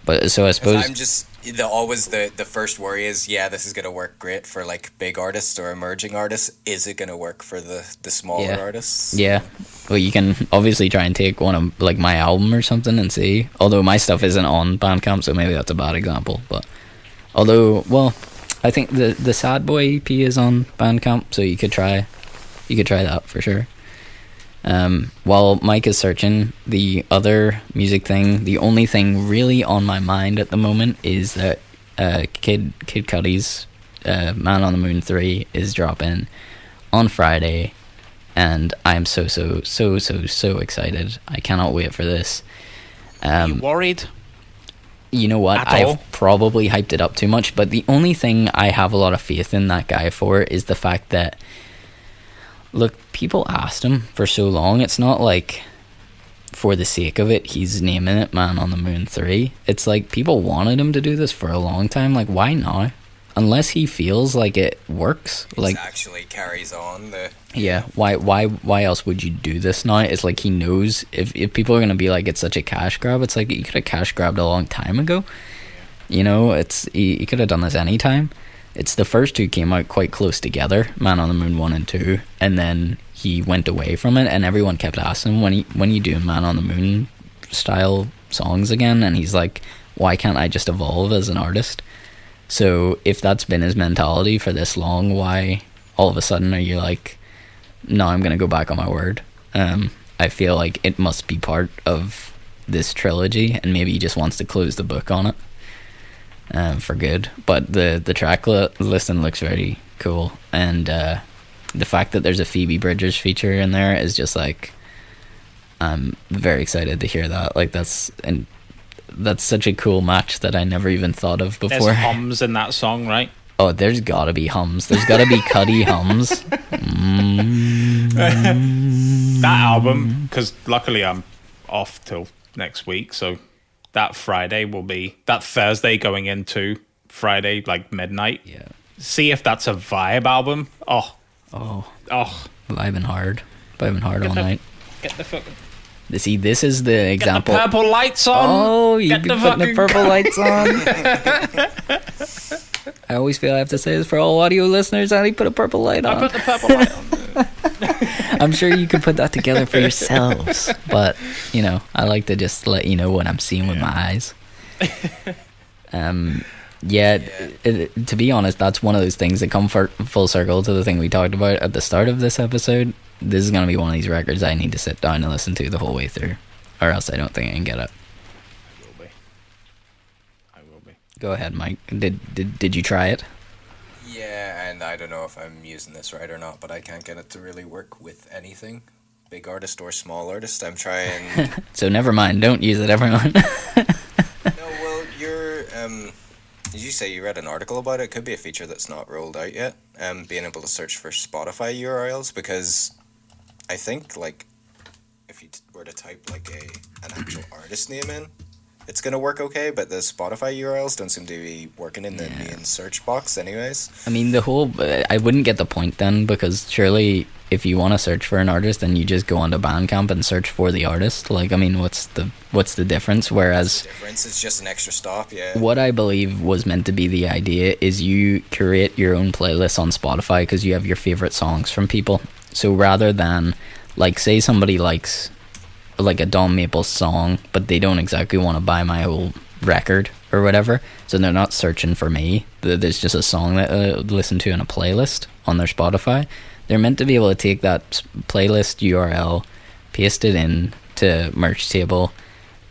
But so I suppose I'm just always the first worry is, this is gonna work great for like big artists or emerging artists. Is it gonna work for the smaller artists? Yeah. Well, you can obviously try and take one of like my album or something and see. Although my stuff isn't on Bandcamp, so maybe that's a bad example. But I think the Sad Boy EP is on Bandcamp, so you could try that for sure. While Mike is searching the other music thing, the only thing really on my mind at the moment is that Kid Cudi's Man on the Moon 3 is dropping on Friday, and I'm so excited. I cannot wait for this. Are you worried? You know what? I've probably hyped it up too much, but the only thing I have a lot of faith in that guy for is the fact that, look, people asked him for so long. It's not like for the sake of it he's naming it Man on the Moon 3. It's like people wanted him to do this for a long time. Like, why now? Unless he feels like it works, like actually carries on the. Yeah, why else would you do this now? It's like he knows if people are gonna be like it's such a cash grab, it's like you could have cash grabbed a long time ago. You know, it's he could have done this anytime. It's the first two came out quite close together, Man on the Moon 1 and 2, and then he went away from it, and everyone kept asking him when you do Man on the Moon style songs again, and he's like, why can't I just evolve as an artist? So if that's been his mentality for this long, why all of a sudden are you like, no, I'm gonna go back on my word. I feel like it must be part of this trilogy, and maybe he just wants to close the book on it for good. But the track listing looks very cool, and the fact that there's a Phoebe Bridgers feature in there is just like, I'm very excited to hear that. Like that's such a cool match that I never even thought of before. There's hums in that song, right? Oh, there's gotta be hums. There's gotta be Cudi hums. That album, because luckily I'm off till next week, so that Thursday going into Friday, like midnight. Yeah. See if that's a vibe album. Oh. Vibing hard all night. Get the fucking... See, this is the example. Get the purple lights on. Oh, you Get be the putting the fucking- purple lights on. I always feel I have to say this for all audio listeners. How do you put a purple light on? I put the purple light on. I'm sure you could put that together for yourselves, but I like to just let you know what I'm seeing with my eyes. To be honest, that's one of those things that come full circle to the thing we talked about at the start of this episode. This is going to be one of these records I need to sit down and listen to the whole way through, or else I don't think I can get it. I will be. Go ahead, Mike. Did you try it? Yeah, and I don't know if I'm using this right or not, but I can't get it to really work with anything. Big artist or small artist. I'm trying... So never mind. Don't use it, everyone. No, well, did you say you read an article about it? It could be a feature that's not rolled out yet. Being able to search for Spotify URLs, because I think, like, if you were to type, like, an actual artist name in, it's going to work okay, but the Spotify URLs don't seem to be working in the main search box anyways. I mean, I wouldn't get the point then, because surely if you want to search for an artist, then you just go onto Bandcamp and search for the artist. Like, I mean, what's the difference? Whereas... It's just an extra stop, yeah. What I believe was meant to be the idea is you curate your own playlist on Spotify because you have your favorite songs from people. So rather than, like, say somebody likes, like, a Don Maples song, but they don't exactly want to buy my whole record or whatever, so they're not searching for me. There's just a song that listen to in a playlist on their Spotify. They're meant to be able to take that playlist URL, paste it in to Merch Table,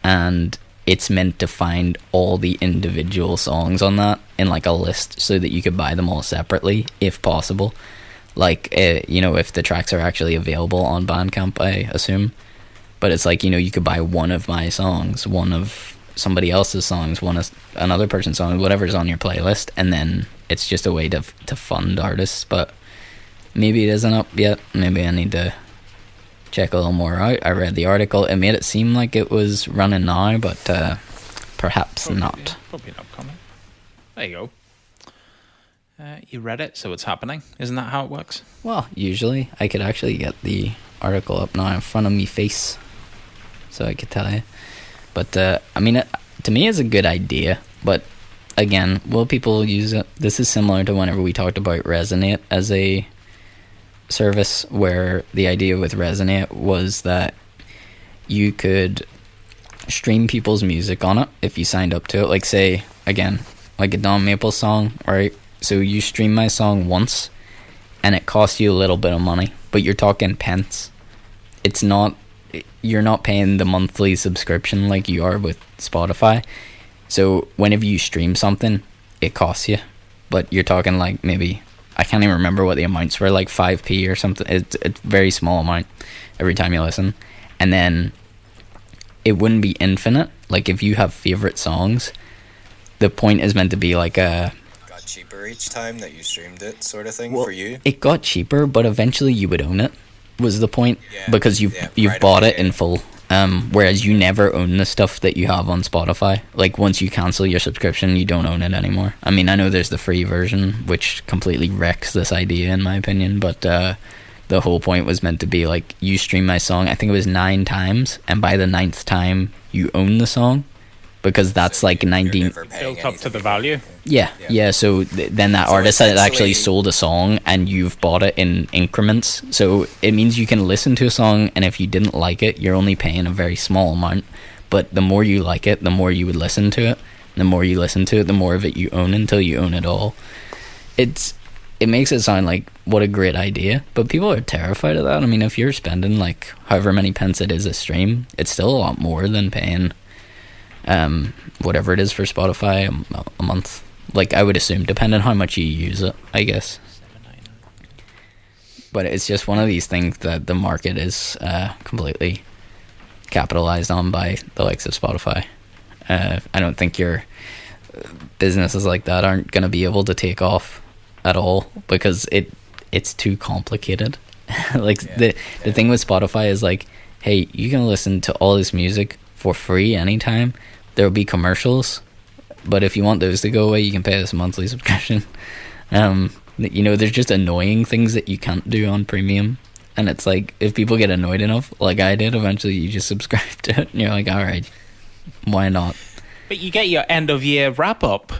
and it's meant to find all the individual songs on that in like a list so that you could buy them all separately if possible. Like, if the tracks are actually available on Bandcamp, I assume. But it's like, you could buy one of my songs, one of somebody else's songs, one of another person's song, whatever's on your playlist, and then it's just a way to fund artists. But maybe it isn't up yet. Maybe I need to check a little more out. I read the article. It made it seem like it was running now, but perhaps Probably, not. Probably not coming. There you go. You read it, so it's happening. Isn't that how it works? Well, usually I could actually get the article up now in front of me face, so I could tell you. But I mean, to me, it's a good idea. But again, will people use it? This is similar to whenever we talked about Resonate as a service, where the idea with Resonate was that you could stream people's music on it if you signed up to it. Like, say, again, like a Don Maples song, right? So you stream my song once and it costs you a little bit of money, but you're talking pence. You're not paying the monthly subscription like you are with Spotify. So whenever you stream something, it costs you, but you're talking like maybe, I can't even remember what the amounts were, like 5p or something. It's a very small amount every time you listen. And then it wouldn't be infinite. Like, if you have favorite songs, the point is meant to be like a... Got cheaper each time that you streamed it, sort of thing, Well, for you? It got cheaper, but eventually you would own it, was the point. Yeah, because you've right bought away, it in full. Whereas you never own the stuff that you have on Spotify. Like, once you cancel your subscription, you don't own it anymore. I mean, I know there's the free version, which completely wrecks this idea, in my opinion, but the whole point was meant to be like, you stream my song, I think it was 9 times, and by the 9th time you own the song, because that's So like you're 19 never paying Built up to the anything. value. yeah. So then that So artist had actually essentially- sold a song, and you've bought it in increments. So it means you can listen to a song, and if you didn't like it, you're only paying a very small amount. But the more you like it, the more you would listen to it. The more you listen to it, the more of it you own, until you own it all. It's it makes it sound like what a great idea, but people are terrified of that. I mean, if you're spending like however many pence it is a stream, it's still a lot more than paying whatever it is for Spotify a month. Like, I would assume, depending on how much you use it, I guess. But it's just one of these things that the market is completely capitalized on by the likes of Spotify. I don't think your businesses like that aren't going to be able to take off at all, because it's too complicated. Like, the thing with Spotify is like, hey, you can listen to all this music for free anytime. There'll be commercials, but if you want those to go away, you can pay this monthly subscription. There's just annoying things that you can't do on premium, and it's like, if people get annoyed enough, like I did, eventually you just subscribe to it and you're like, all right, why not? But you get your end of year wrap up.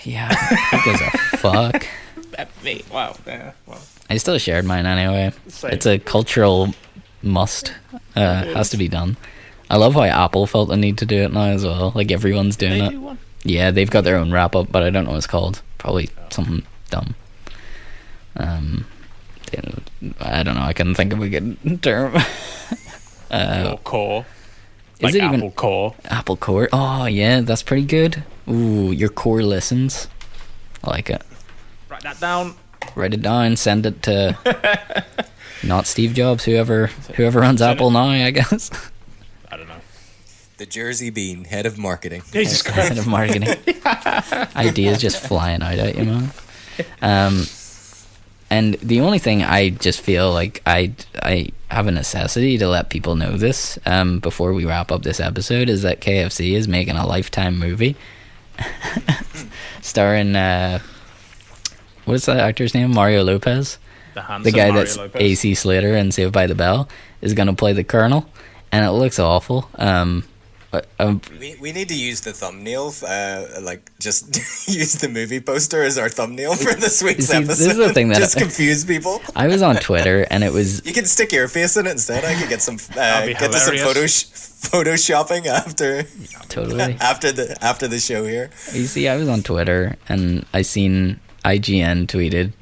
Yeah, who gives a fuck? Wow. Yeah, wow. I still shared mine anyway. Same. It's a cultural must. Has to be done. I love how Apple felt the need to do it now as well. Like, everyone's doing it. Do one? Yeah, they've got their own wrap up, but I don't know what it's called. Probably something dumb. I don't know. I couldn't think of a good term. Or core. Is Like it Apple even Core? Apple Core? Oh yeah, that's pretty good. Ooh, your core listens. I like it. Write that down. Write it down. Send it to not Steve Jobs, whoever runs Apple now, I guess. I don't know. The Jersey Bean, head of marketing. Jesus Christ. Kind of marketing. Ideas just flying out at you, man. And the only thing I just feel like I have a necessity to let people know this before we wrap up this episode is that KFC is making a Lifetime movie starring what is that actor's name? Mario Lopez. The guy Mario that's Lopez. AC Slater in Saved by the Bell is going to play the Colonel, and it looks awful. We need to use the thumbnail, just use the movie poster as our thumbnail for this week's See, episode. this is the thing that just confuse people. I was on Twitter, and it was You can stick your face in it instead. I could get some That'd be get to some hilarious. photoshopping after totally. after the show here. You see, I was on Twitter, and I seen IGN tweeted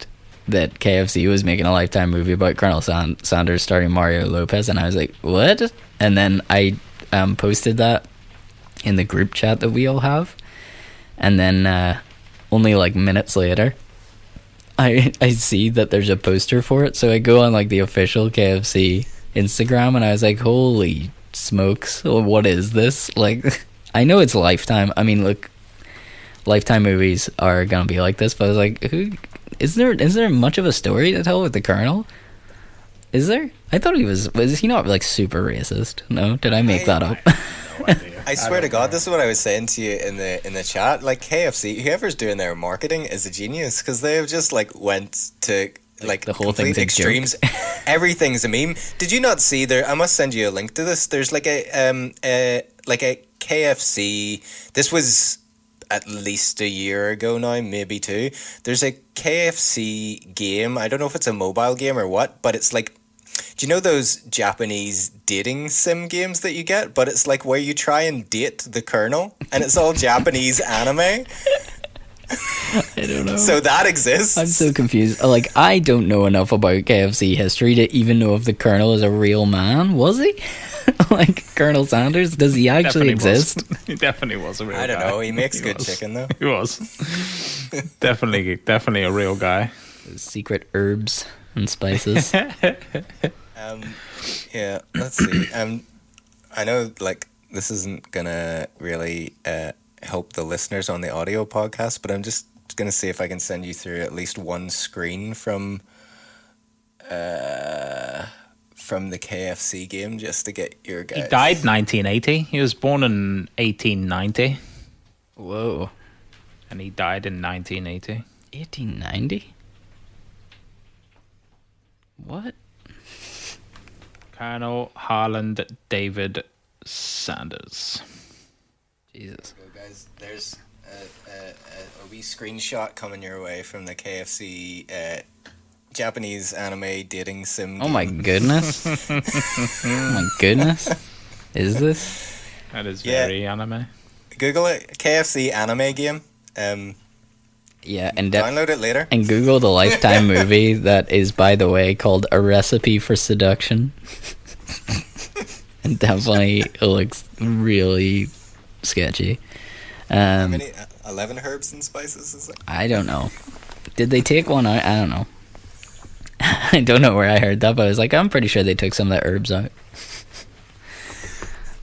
that KFC was making a Lifetime movie about Colonel Sanders starring Mario Lopez, and I was like, what? And then I posted that in the group chat that we all have, and then only like minutes later I see that there's a poster for it, so I go on like the official KFC Instagram, and I was like, holy smokes, what is this? Like, I know it's Lifetime. I mean, look, Lifetime movies are gonna be like this, but I was like, is there much of a story to tell with the Colonel? Is there? I thought was he not like super racist? No, did I make that up? No idea. I swear to God, this is what I was saying to you in the chat. Like, KFC, whoever's doing their marketing is a genius, because they have just like went to like the whole complete thing's a extremes. Everything's a meme. Did you not see there? I must send you a link to this. There's like a KFC. This was at least a year ago now, maybe two. There's a KFC game. I don't know if it's a mobile game or what, but it's like, do you know those Japanese dating sim games that you get? But it's like where you try and date the Colonel, and it's all Japanese anime. I don't know. So that exists. I'm so confused. Like, I don't know enough about KFC history to even know if the Colonel is a real man. Was he? Like, Colonel Sanders? Does he actually exist? He definitely was a real guy. I don't know. He makes good was. chicken though. He was. definitely a real guy. Secret herbs and spices. Yeah, let's see. I know like this isn't gonna really help the listeners on the audio podcast, but I'm just gonna see if I can send you through at least one screen from the KFC game just to get your guys. He died 1980. He was born in 1890, Whoa. and he died in 1980. 1890? What? Colonel Harland David Sanders. Jesus. Go, guys. There's a wee screenshot coming your way from the KFC Japanese anime dating sim. Oh my goodness. Oh my goodness. Is this? That is Yeah. very anime. Google it. KFC anime game. Yeah, and Download it later. and Google the Lifetime movie that is, by the way, called A Recipe for Seduction. And definitely looks really sketchy. How many? 11 herbs and spices, is it? I don't know. Did they take one out? I don't know. I don't know where I heard that, but I was like, I'm pretty sure they took some of the herbs out.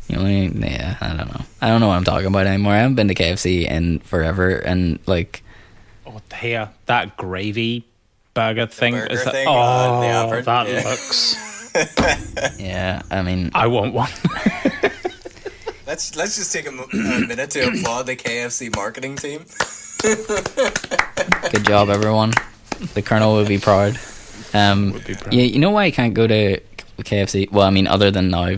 Yeah, I don't know. I don't know what I'm talking about anymore. I haven't been to KFC in forever, and like... Oh, here, that gravy burger thing. burger Is that, thing? oh, The apron? that Yeah. looks... Yeah, I mean... I want one. Let's just take a minute to applaud the KFC marketing team. Good job, everyone. The Colonel will be proud. Would be proud. Yeah, you know why I can't go to KFC? Well, I mean, other than now,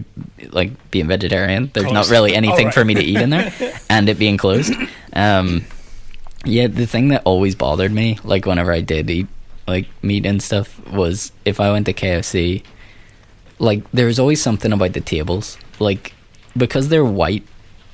like, being vegetarian, there's not Closed. really anything Oh, right. for me to eat in there, and it being closed. Yeah, the thing that always bothered me, like, whenever I did eat, like, meat and stuff, was if I went to KFC, like, there was always something about the tables. Like, because they're white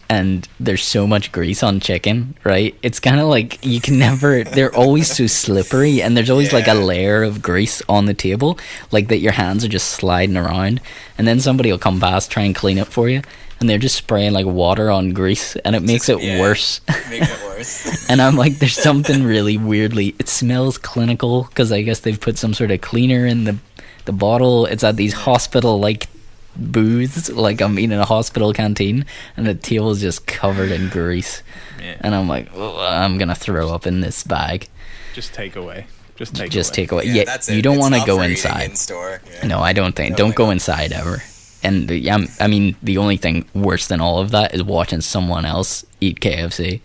and there's so much grease on chicken, right? It's kind of like you can never... They're always so slippery, and there's always like a Yeah. layer of grease on the table, like that your hands are just sliding around, and then somebody will come past, try and clean it for you, and they're just spraying like water on grease, and it makes it yeah. worse. Makes it worse. And I'm like, there's something really weirdly... It smells clinical, because I guess they've put some sort of cleaner in the bottle. It's at these hospital-like booths, like I'm eating in a hospital canteen, and the table's just covered in grease. Yeah. And I'm like, "Ugh, I'm gonna throw up in this bag." Just take away. Just Take away. Yeah, that's you it. don't It's want to not go for eating inside. in store. Yeah. No, I don't think. No, Don't my go God. inside ever. And yeah, I mean, the only thing worse than all of that is watching someone else eat KFC.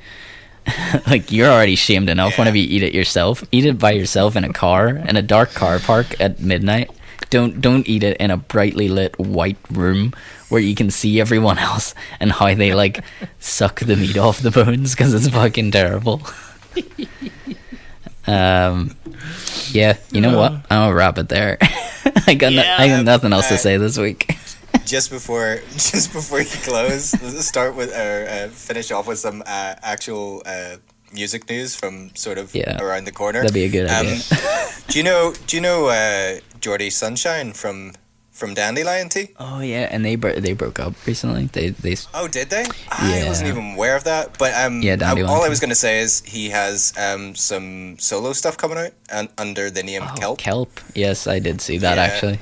Like, you're already shamed enough Yeah. whenever you eat it yourself. Eat it by yourself in a car, in a dark car park at midnight. Don't eat it in a brightly lit white room where you can see everyone else and how they like suck the meat off the bones, because it's fucking terrible. Yeah, you know what? I'm gonna wrap it there. I got nothing else to say this week. Just before you close, let's start with finish off with some actual music news from sort of Yeah. around the corner. That'd be a good idea. Do you know Geordie Sunshine from Dandelion Tea? Oh yeah, and they broke up recently. They Oh, did they? I Yeah. wasn't even aware of that. But Yeah, Dandelion all I Tea. was going to say is he has some solo stuff coming out under the name Kelp. Kelp. Yes, I did see that Yeah, actually.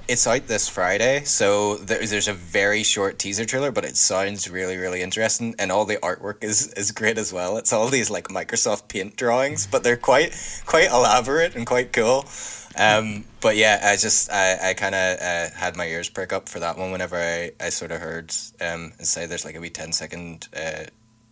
It's out this Friday, so there's a very short teaser trailer, but it sounds really, really interesting, and all the artwork is great as well. It's all these like Microsoft Paint drawings, but they're quite elaborate and quite cool. But yeah, I kind of had my ears prick up for that one whenever I sort of heard say there's like a wee 10-second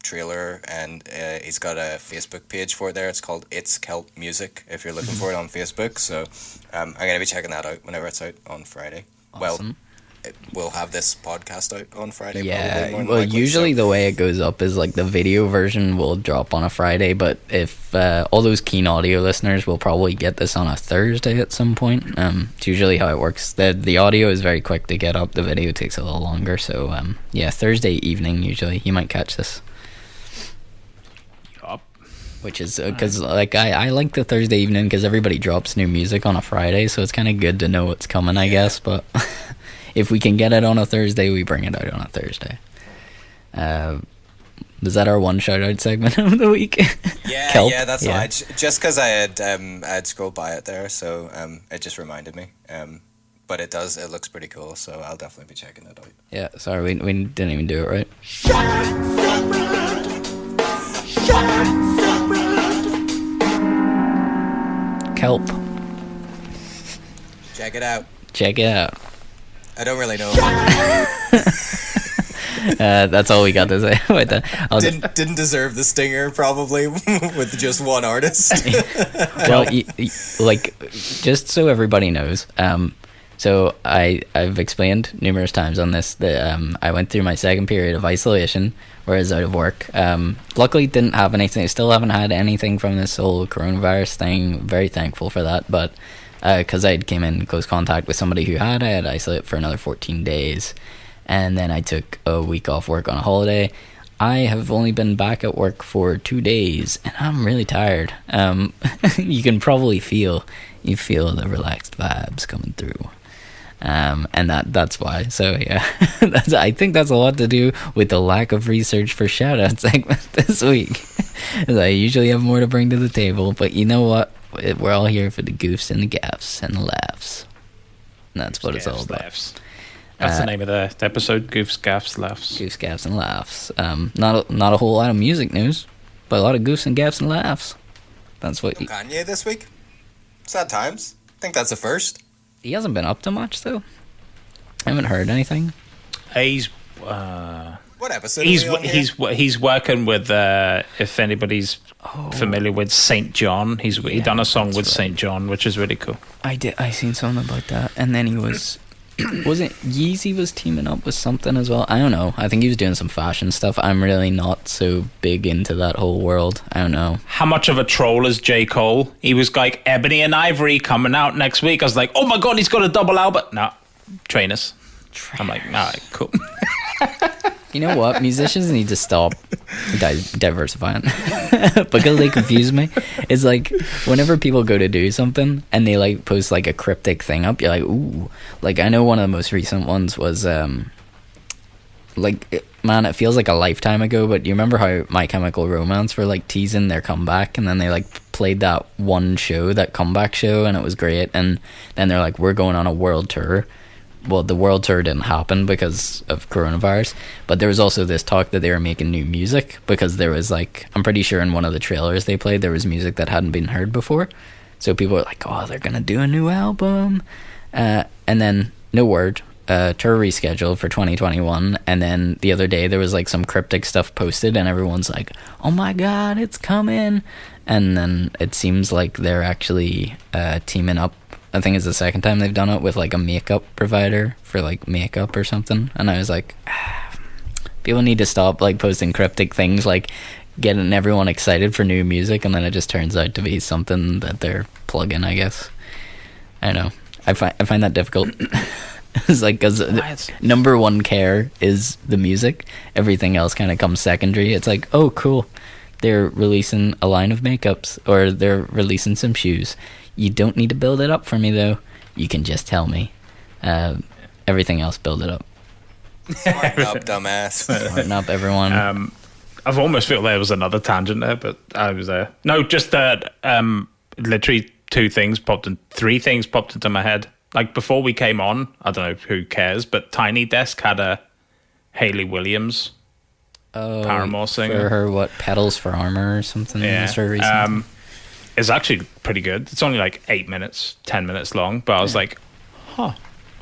trailer, and he's got a Facebook page for it there. It's called It's Kelp Music if you're looking for it on Facebook. So I'm gonna be checking that out whenever it's out on Friday. Awesome. Well, we'll have this podcast out on Friday. Yeah, probably, more than well, likely, usually so. the way it goes up is like the video version will drop on a Friday, but if all those keen audio listeners will probably get this on a Thursday at some point. It's usually how it works. The audio is very quick to get up. The video takes a little longer, so yeah, Thursday evening usually you might catch this. Which is because like I like the Thursday evening because everybody drops new music on a Friday, so it's kind of good to know what's coming, I guess. But if we can get it on a Thursday, we bring it out on a Thursday. Is that our one shout out segment of the week? Yeah, Kelp? yeah, that's Yeah. all. Just because I had scrolled by it there, so it just reminded me. But it looks pretty cool, so I'll definitely be checking it out. Yeah, sorry, we didn't even do it right. Kelp. Check it out. Check it out. I don't really know. That's all we got to say about that. Didn't deserve the stinger probably with just one artist. Well, like, just so everybody knows, so I've explained numerous times on this that I went through my second period of isolation where I was out of work. Luckily didn't have anything. Still haven't had anything from this whole coronavirus thing. Very thankful for that. But because I came in close contact with somebody who had, I had to isolate for another 14 days. And then I took a week off work on a holiday. I have only been back at work for 2 days, and I'm really tired. You can probably feel the relaxed vibes coming through. And that's why. So yeah, I think that's a lot to do with the lack of research for shout-out segment this week. I usually have more to bring to the table, but you know what? We're all here for the goofs and the gaffs and the laughs. And that's what it's all about. Laughs. That's the name of the episode, Goofs, Gaffs, Laughs. Goofs, gaffs, and laughs. Not a whole lot of music news, but a lot of goofs and gaffs and laughs. That's what... Kanye this week? Sad times. I think that's a first. He hasn't been up to much, though. I haven't heard anything. He's... What episode he's working with, if anybody's familiar with St. John, he done a song with St. John, which is really cool. I seen something about that. And then he was... wasn't Yeezy was teaming up with something as well? I don't know. I think he was doing some fashion stuff. I'm really not so big into that whole world. I don't know. How much of a troll is J. Cole? He was like, Ebony and Ivory coming out next week. I was like, oh my god, he's got a double album. No, trainers. I'm like, nah, cool. You know what? Musicians need to stop diversifying because they confuse me. It's like whenever people go to do something and they like post like a cryptic thing up, you're like, ooh. Like I know one of the most recent ones was man, it feels like a lifetime ago, but you remember how My Chemical Romance were like teasing their comeback, and then they like played that one show, that comeback show, and it was great, and then they're like, we're going on a world tour. Well, the world tour didn't happen because of coronavirus, but there was also this talk that they were making new music because there was like, I'm pretty sure in one of the trailers they played, there was music that hadn't been heard before. So people were like, oh, they're going to do a new album. And then no word, tour rescheduled for 2021. And then the other day there was like some cryptic stuff posted and everyone's like, oh my God, it's coming. And then it seems like they're actually teaming up. I think it's the second time they've done it with like a makeup provider for like makeup or something. And I was like, people need to stop like posting cryptic things, like getting everyone excited for new music, and then it just turns out to be something that they're plugging, I guess. I don't know. I find that difficult. It's like, because number one care is the music. Everything else kind of comes secondary. It's like, oh, cool. They're releasing a line of makeups, or they're releasing some shoes. You don't need to build it up for me, though. You can just tell me. Everything else, build it up. Smarten up, dumbass. Smarten up, everyone. I've almost felt there was another tangent there, but I was there. No, just that literally three things popped into my head. Like, before we came on, I don't know who cares, but Tiny Desk had a Hayley Williams Paramore singer. For her, what, Petals for Armor or something? Yeah. It's actually pretty good. It's only like 8 minutes, 10 minutes long, but I was like, huh.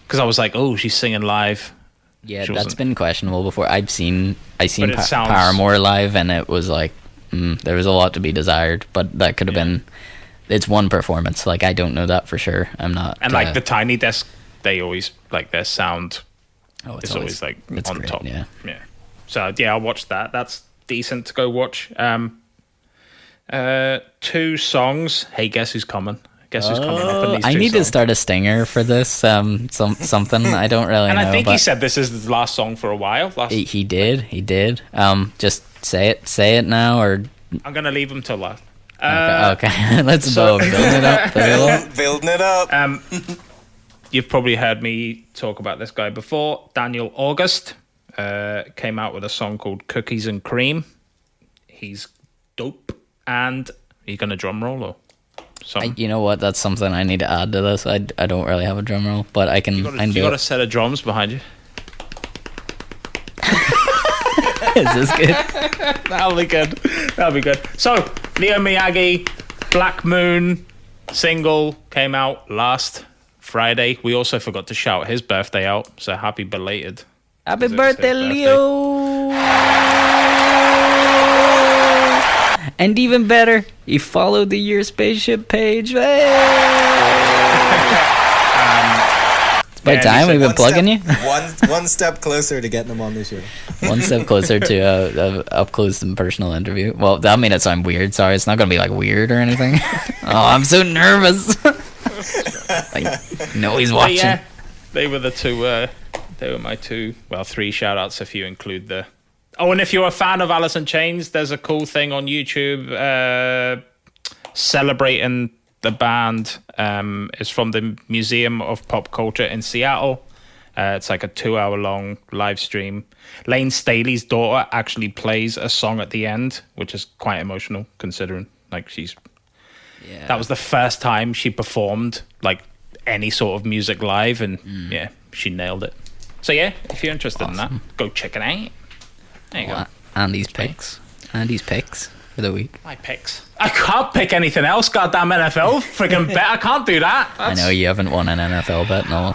Because I was like, oh, she's singing live. Yeah, that's been questionable before. I seen Paramore live, and it was like, there was a lot to be desired, but that could have been, it's one performance. Like, I don't know that for sure. I'm not. And like the Tiny Desk, they always, like, their sound is always like on great, top. Yeah. So yeah, I watched that. That's decent to go watch. 2 songs. Hey, guess who's coming? Guess who's coming up in these 2 I need songs? to start a stinger for this. Something I don't really and know. I think he said this is the last song for a while. He did. Just say it now, or I'm gonna leave him till last. Okay. Let's build it up. Building it up. You've probably heard me talk about this guy before. Daniel August came out with a song called Cookies and Cream. He's dope. And are you going to drum roll or something? You know what? That's something I need to add to this. I don't really have a drum roll, but I can. You got a set of drums behind you. Is this good? That'll be good. So, Leo Miyagi, Black Moon single came out last Friday. We also forgot to shout his birthday out, so happy belated. Happy birthday, Leo! And even better, he followed the Year Spaceship page. Hey! It's by time we've been plugging you. One step closer to getting him on the show. One step closer to a up close and personal interview. Well, that made it sound weird. Sorry, it's not going to be like weird or anything. Oh, I'm so nervous. No, he's watching. Yeah, they were the 2. They were my 2. Well, 3 shout outs if you include the Oh, and if you're a fan of Alice in Chains, there's a cool thing on YouTube celebrating the band. It's from the Museum of Pop Culture in Seattle. It's like a 2-hour-long live stream. Lane Staley's daughter actually plays a song at the end, which is quite emotional considering like that was the first time she performed like any sort of music live, and she nailed it. So yeah, if you're interested in that, go check it out. There you go. Andy's picks for the week. My picks. I can't pick anything else. Goddamn NFL freaking bet. I can't do that. I know you haven't won an NFL bet, no.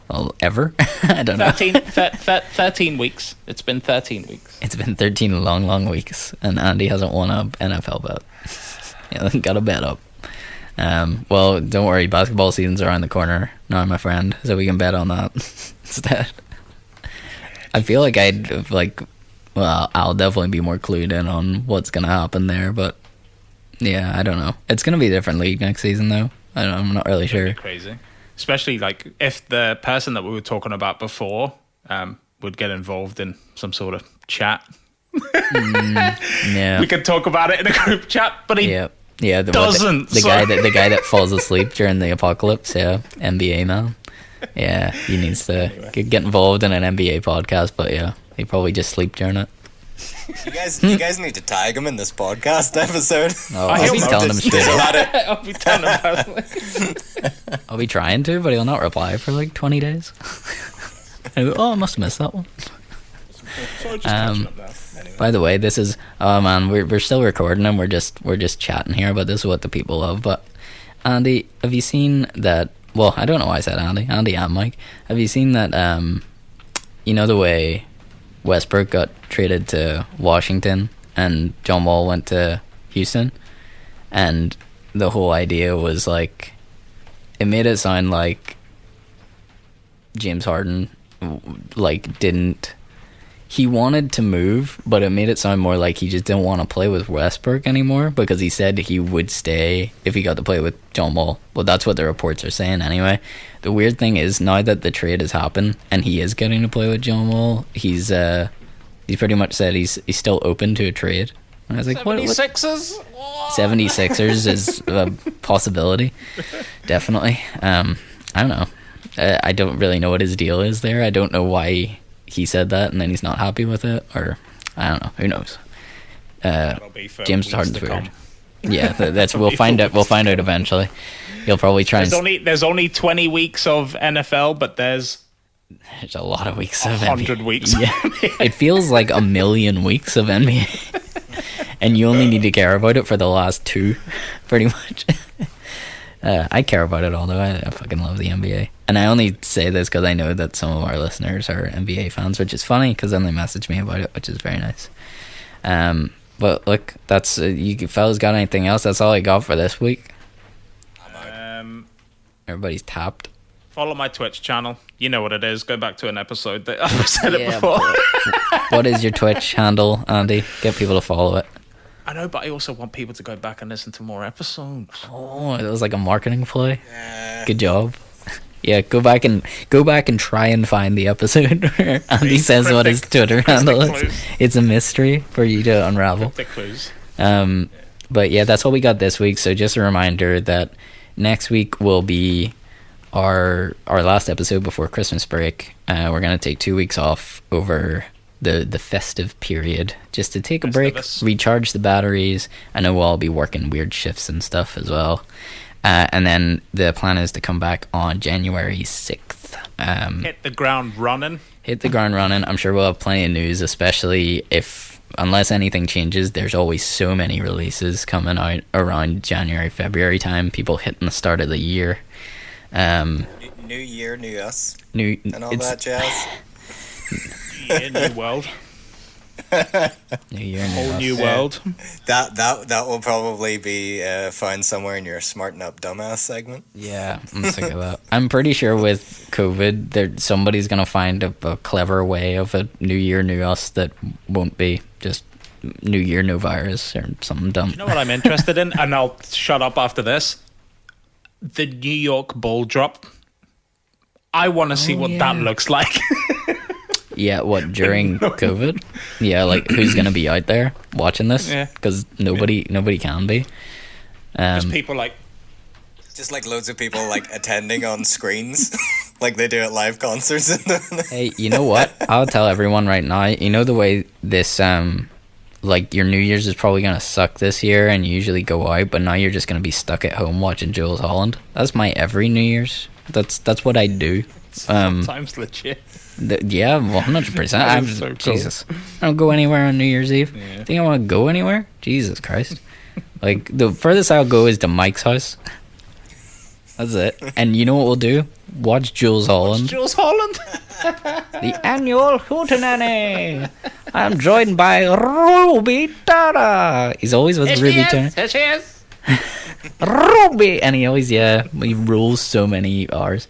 Well, ever? I don't know. 13 weeks. It's been 13 weeks. It's been 13 long weeks, and Andy hasn't won an NFL bet. He hasn't got a bet up. Well, don't worry. Basketball season's around the corner now, my friend, so we can bet on that instead. I feel like I'll definitely be more clued in on what's going to happen there, but yeah, I don't know. It's going to be a different league next season, though. I'm not really sure. Crazy. Especially like if the person that we were talking about before would get involved in some sort of chat. Yeah, we could talk about it in a group chat, but he doesn't. The guy that falls asleep during the apocalypse. Yeah, NBA man. Yeah, he needs to get involved in an NBA podcast, but yeah, he probably just sleep during it. You guys need to tag him in this podcast episode. Oh, I'll be telling him straight up. I'll be telling him personally. I'll be trying to, but he'll not reply for like 20 days. I must have missed that one. So just catching up there. Anyway. By the way, this is man, we're still recording and we're just chatting here, but this is what the people love. But Andy, have you seen that? Well, I don't know why I said Andy and Mike. Have you seen that? You know the way Westbrook got traded to Washington and John Wall went to Houston, and the whole idea was like, it made it sound like James Harden he wanted to move, but it made it sound more like he just didn't want to play with Westbrook anymore, because he said he would stay if he got to play with John Wall. Well, that's what the reports are saying anyway. The weird thing is, now that the trade has happened and he is getting to play with John Wall, he's pretty much said he's still open to a trade. And I was like, 76ers? What? 76ers is a possibility. Definitely. I don't know. I don't really know what his deal is there. I don't know why he said that and then he's not happy with it, or I don't know. Who knows? James Harden's weird. Yeah, that's we'll find out. We'll find out eventually. He'll probably try. There's only 20 weeks of NFL, but there's a lot of weeks of 100 NBA. weeks. Yeah, it feels like a million weeks of NBA, and you only need to care about it for the last 2, pretty much. I care about it all, though. I fucking love the NBA. And I only say this because I know that some of our listeners are NBA fans, which is funny because then they message me about it, which is very nice. But look, that's you fellas got anything else? That's all I got for this week. Everybody's tapped. Follow my Twitch channel. You know what it is. Go back to an episode that I've said it before. What is your Twitch handle, Andy? Get people to follow it. I know, but I also want people to go back and listen to more episodes. Oh, it was like a marketing play. Good job. Yeah, go back and try and find the episode where Andy says what his Twitter handle is. It's a mystery for you to unravel. Clues. But yeah, that's all we got this week. So just a reminder that next week will be our last episode before Christmas break. We're gonna take 2 weeks off over the festive period just to take a break, recharge the batteries. I know we'll all be working weird shifts and stuff as well. And then the plan is to come back on January 6th. Hit the ground running. I'm sure we'll have plenty of news, especially unless anything changes. There's always so many releases coming out around January, February time. People hitting the start of the year. New year, new us. And all that jazz. New world. New year, new world. That will probably be found somewhere in your Smarten Up Dumbass segment. Yeah, I'm sick of that. I'm pretty sure with COVID, somebody's gonna find a clever way of a New Year, new us that won't be just New Year, no virus or something dumb. You know what I'm interested in, and I'll shut up after this. The New York ball drop. I want to see what that looks like. Yeah, what, during COVID? Yeah, like who's gonna be out there watching this? Yeah. Because nobody can be. Just people like, Just like loads of people like attending on screens, like they do at live concerts. Hey, you know what? I'll tell everyone right now. You know the way this like your New Year's is probably gonna suck this year, and you usually go out, but now you're just gonna be stuck at home watching Jools Holland. That's my every New Year's. That's what I do. sometimes legit. Yeah, 100%. I'm is so cool. Jesus. I don't go anywhere on New Year's Eve. Yeah. Think I want to go anywhere? Jesus Christ! Like the furthest I'll go is to Mike's house. That's it. And you know what we'll do? Watch Jools Holland. Jools Holland. The annual Hootenanny. I'm joined by Ruby Tara. He's always with Ruby Tara. Yes, yes. Ruby, and he always he rules so many R's.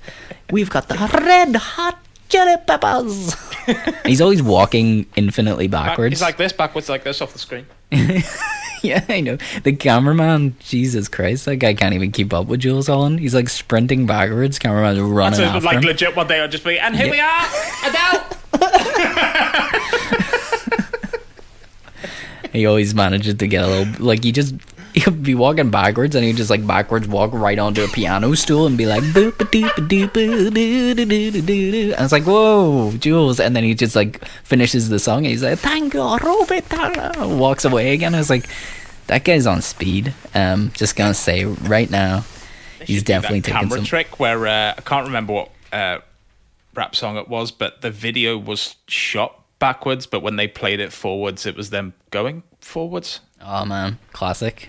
We've got the red hot chili peppers. He's always walking infinitely backwards. He's like this, backwards like this off the screen. Yeah, I know. The cameraman, Jesus Christ, that guy can't even keep up with Jools Holland. He's like sprinting backwards. Cameraman's running So after like him. legit one day I'll just be, and here we are, Adele. He always manages to get a little like he'll be walking backwards and he'd just like backwards walk right onto a piano stool and be like boop a doop a doop a doo doo doo doo doo. And it's like, whoa, Jools, and then he just like finishes the song and he's like, thank you, Robert, walks away again. I was like, that guy's on speed. Just gonna say right now, he's definitely that taking camera some trick where I can't remember what rap song it was, but the video was shot backwards, but when they played it forwards, it was them going forwards. Oh man, classic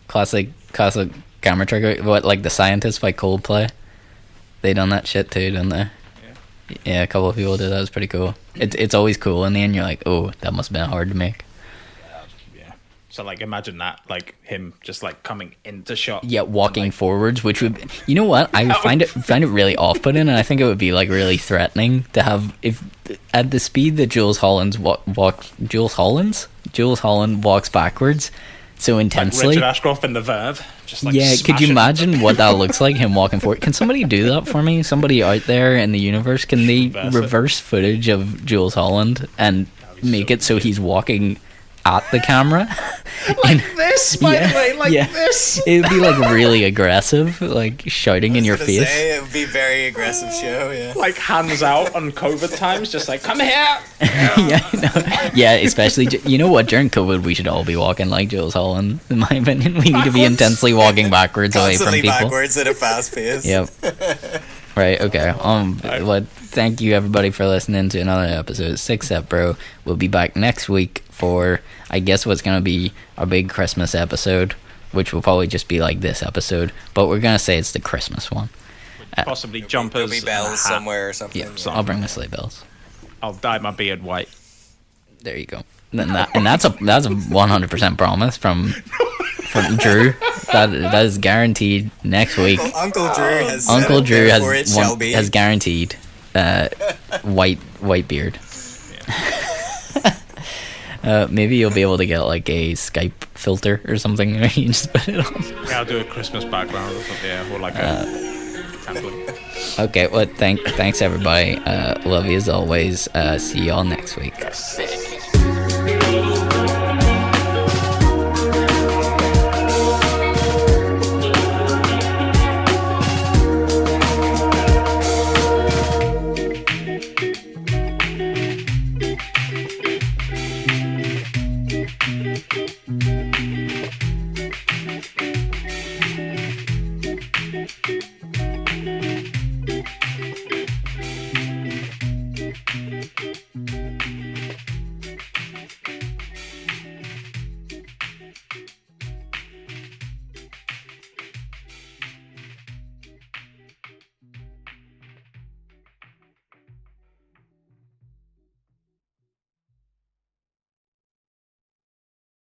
camera trick. What, like The Scientist by Coldplay? They done that shit too, didn't they? Yeah, a couple of people did that. It was pretty cool. It's always cool, and then you're like, oh, that must have been hard to make. Yeah. So like, imagine that, like him just like coming into shot. Yeah, walking like, forwards, which would, you know what? I find it really off-putting, and I think it would be like really threatening to have if at the speed that Jools Holland walks backwards so intensely. Richard Ashcroft in the Verve. Just like Yeah, could you smashing. imagine what that looks like, him walking forward? Can somebody do that for me? Somebody out there in the universe, can they reverse footage of Jools Holland and make it so he's walking at the camera? Like this, by the way, like this. It'd be like really aggressive, like shouting in your face. It would be a very aggressive show, yeah. Like hands out on COVID times, just like, come here. Yeah, no. Yeah, especially you know what? During COVID, we should all be walking like Jools Holland. In my opinion, we need to be intensely walking backwards away from Constantly people. backwards at a fast pace. Yep. Right. Okay. Well, thank you everybody for listening to another episode of Six Set Bro. We'll be back next week for, I guess, what's gonna be a big Christmas episode, which will probably just be like this episode, but we're gonna say it's the Christmas one. Possibly jumpers. There'll be and a bells hat. somewhere or something. Yeah, I'll bring the sleigh bells. I'll dye my beard white. There you go. That's a 100% promise from Drew. That is guaranteed next week. Uncle Drew has Uncle Drew therefore it shall be. has guaranteed white beard. Maybe you'll be able to get like a Skype filter or something. Where you just put it on. Yeah, I'll do a Christmas background or something. Yeah, or like a candle. Okay, well, thanks everybody. Love you as always. See y'all next week. Six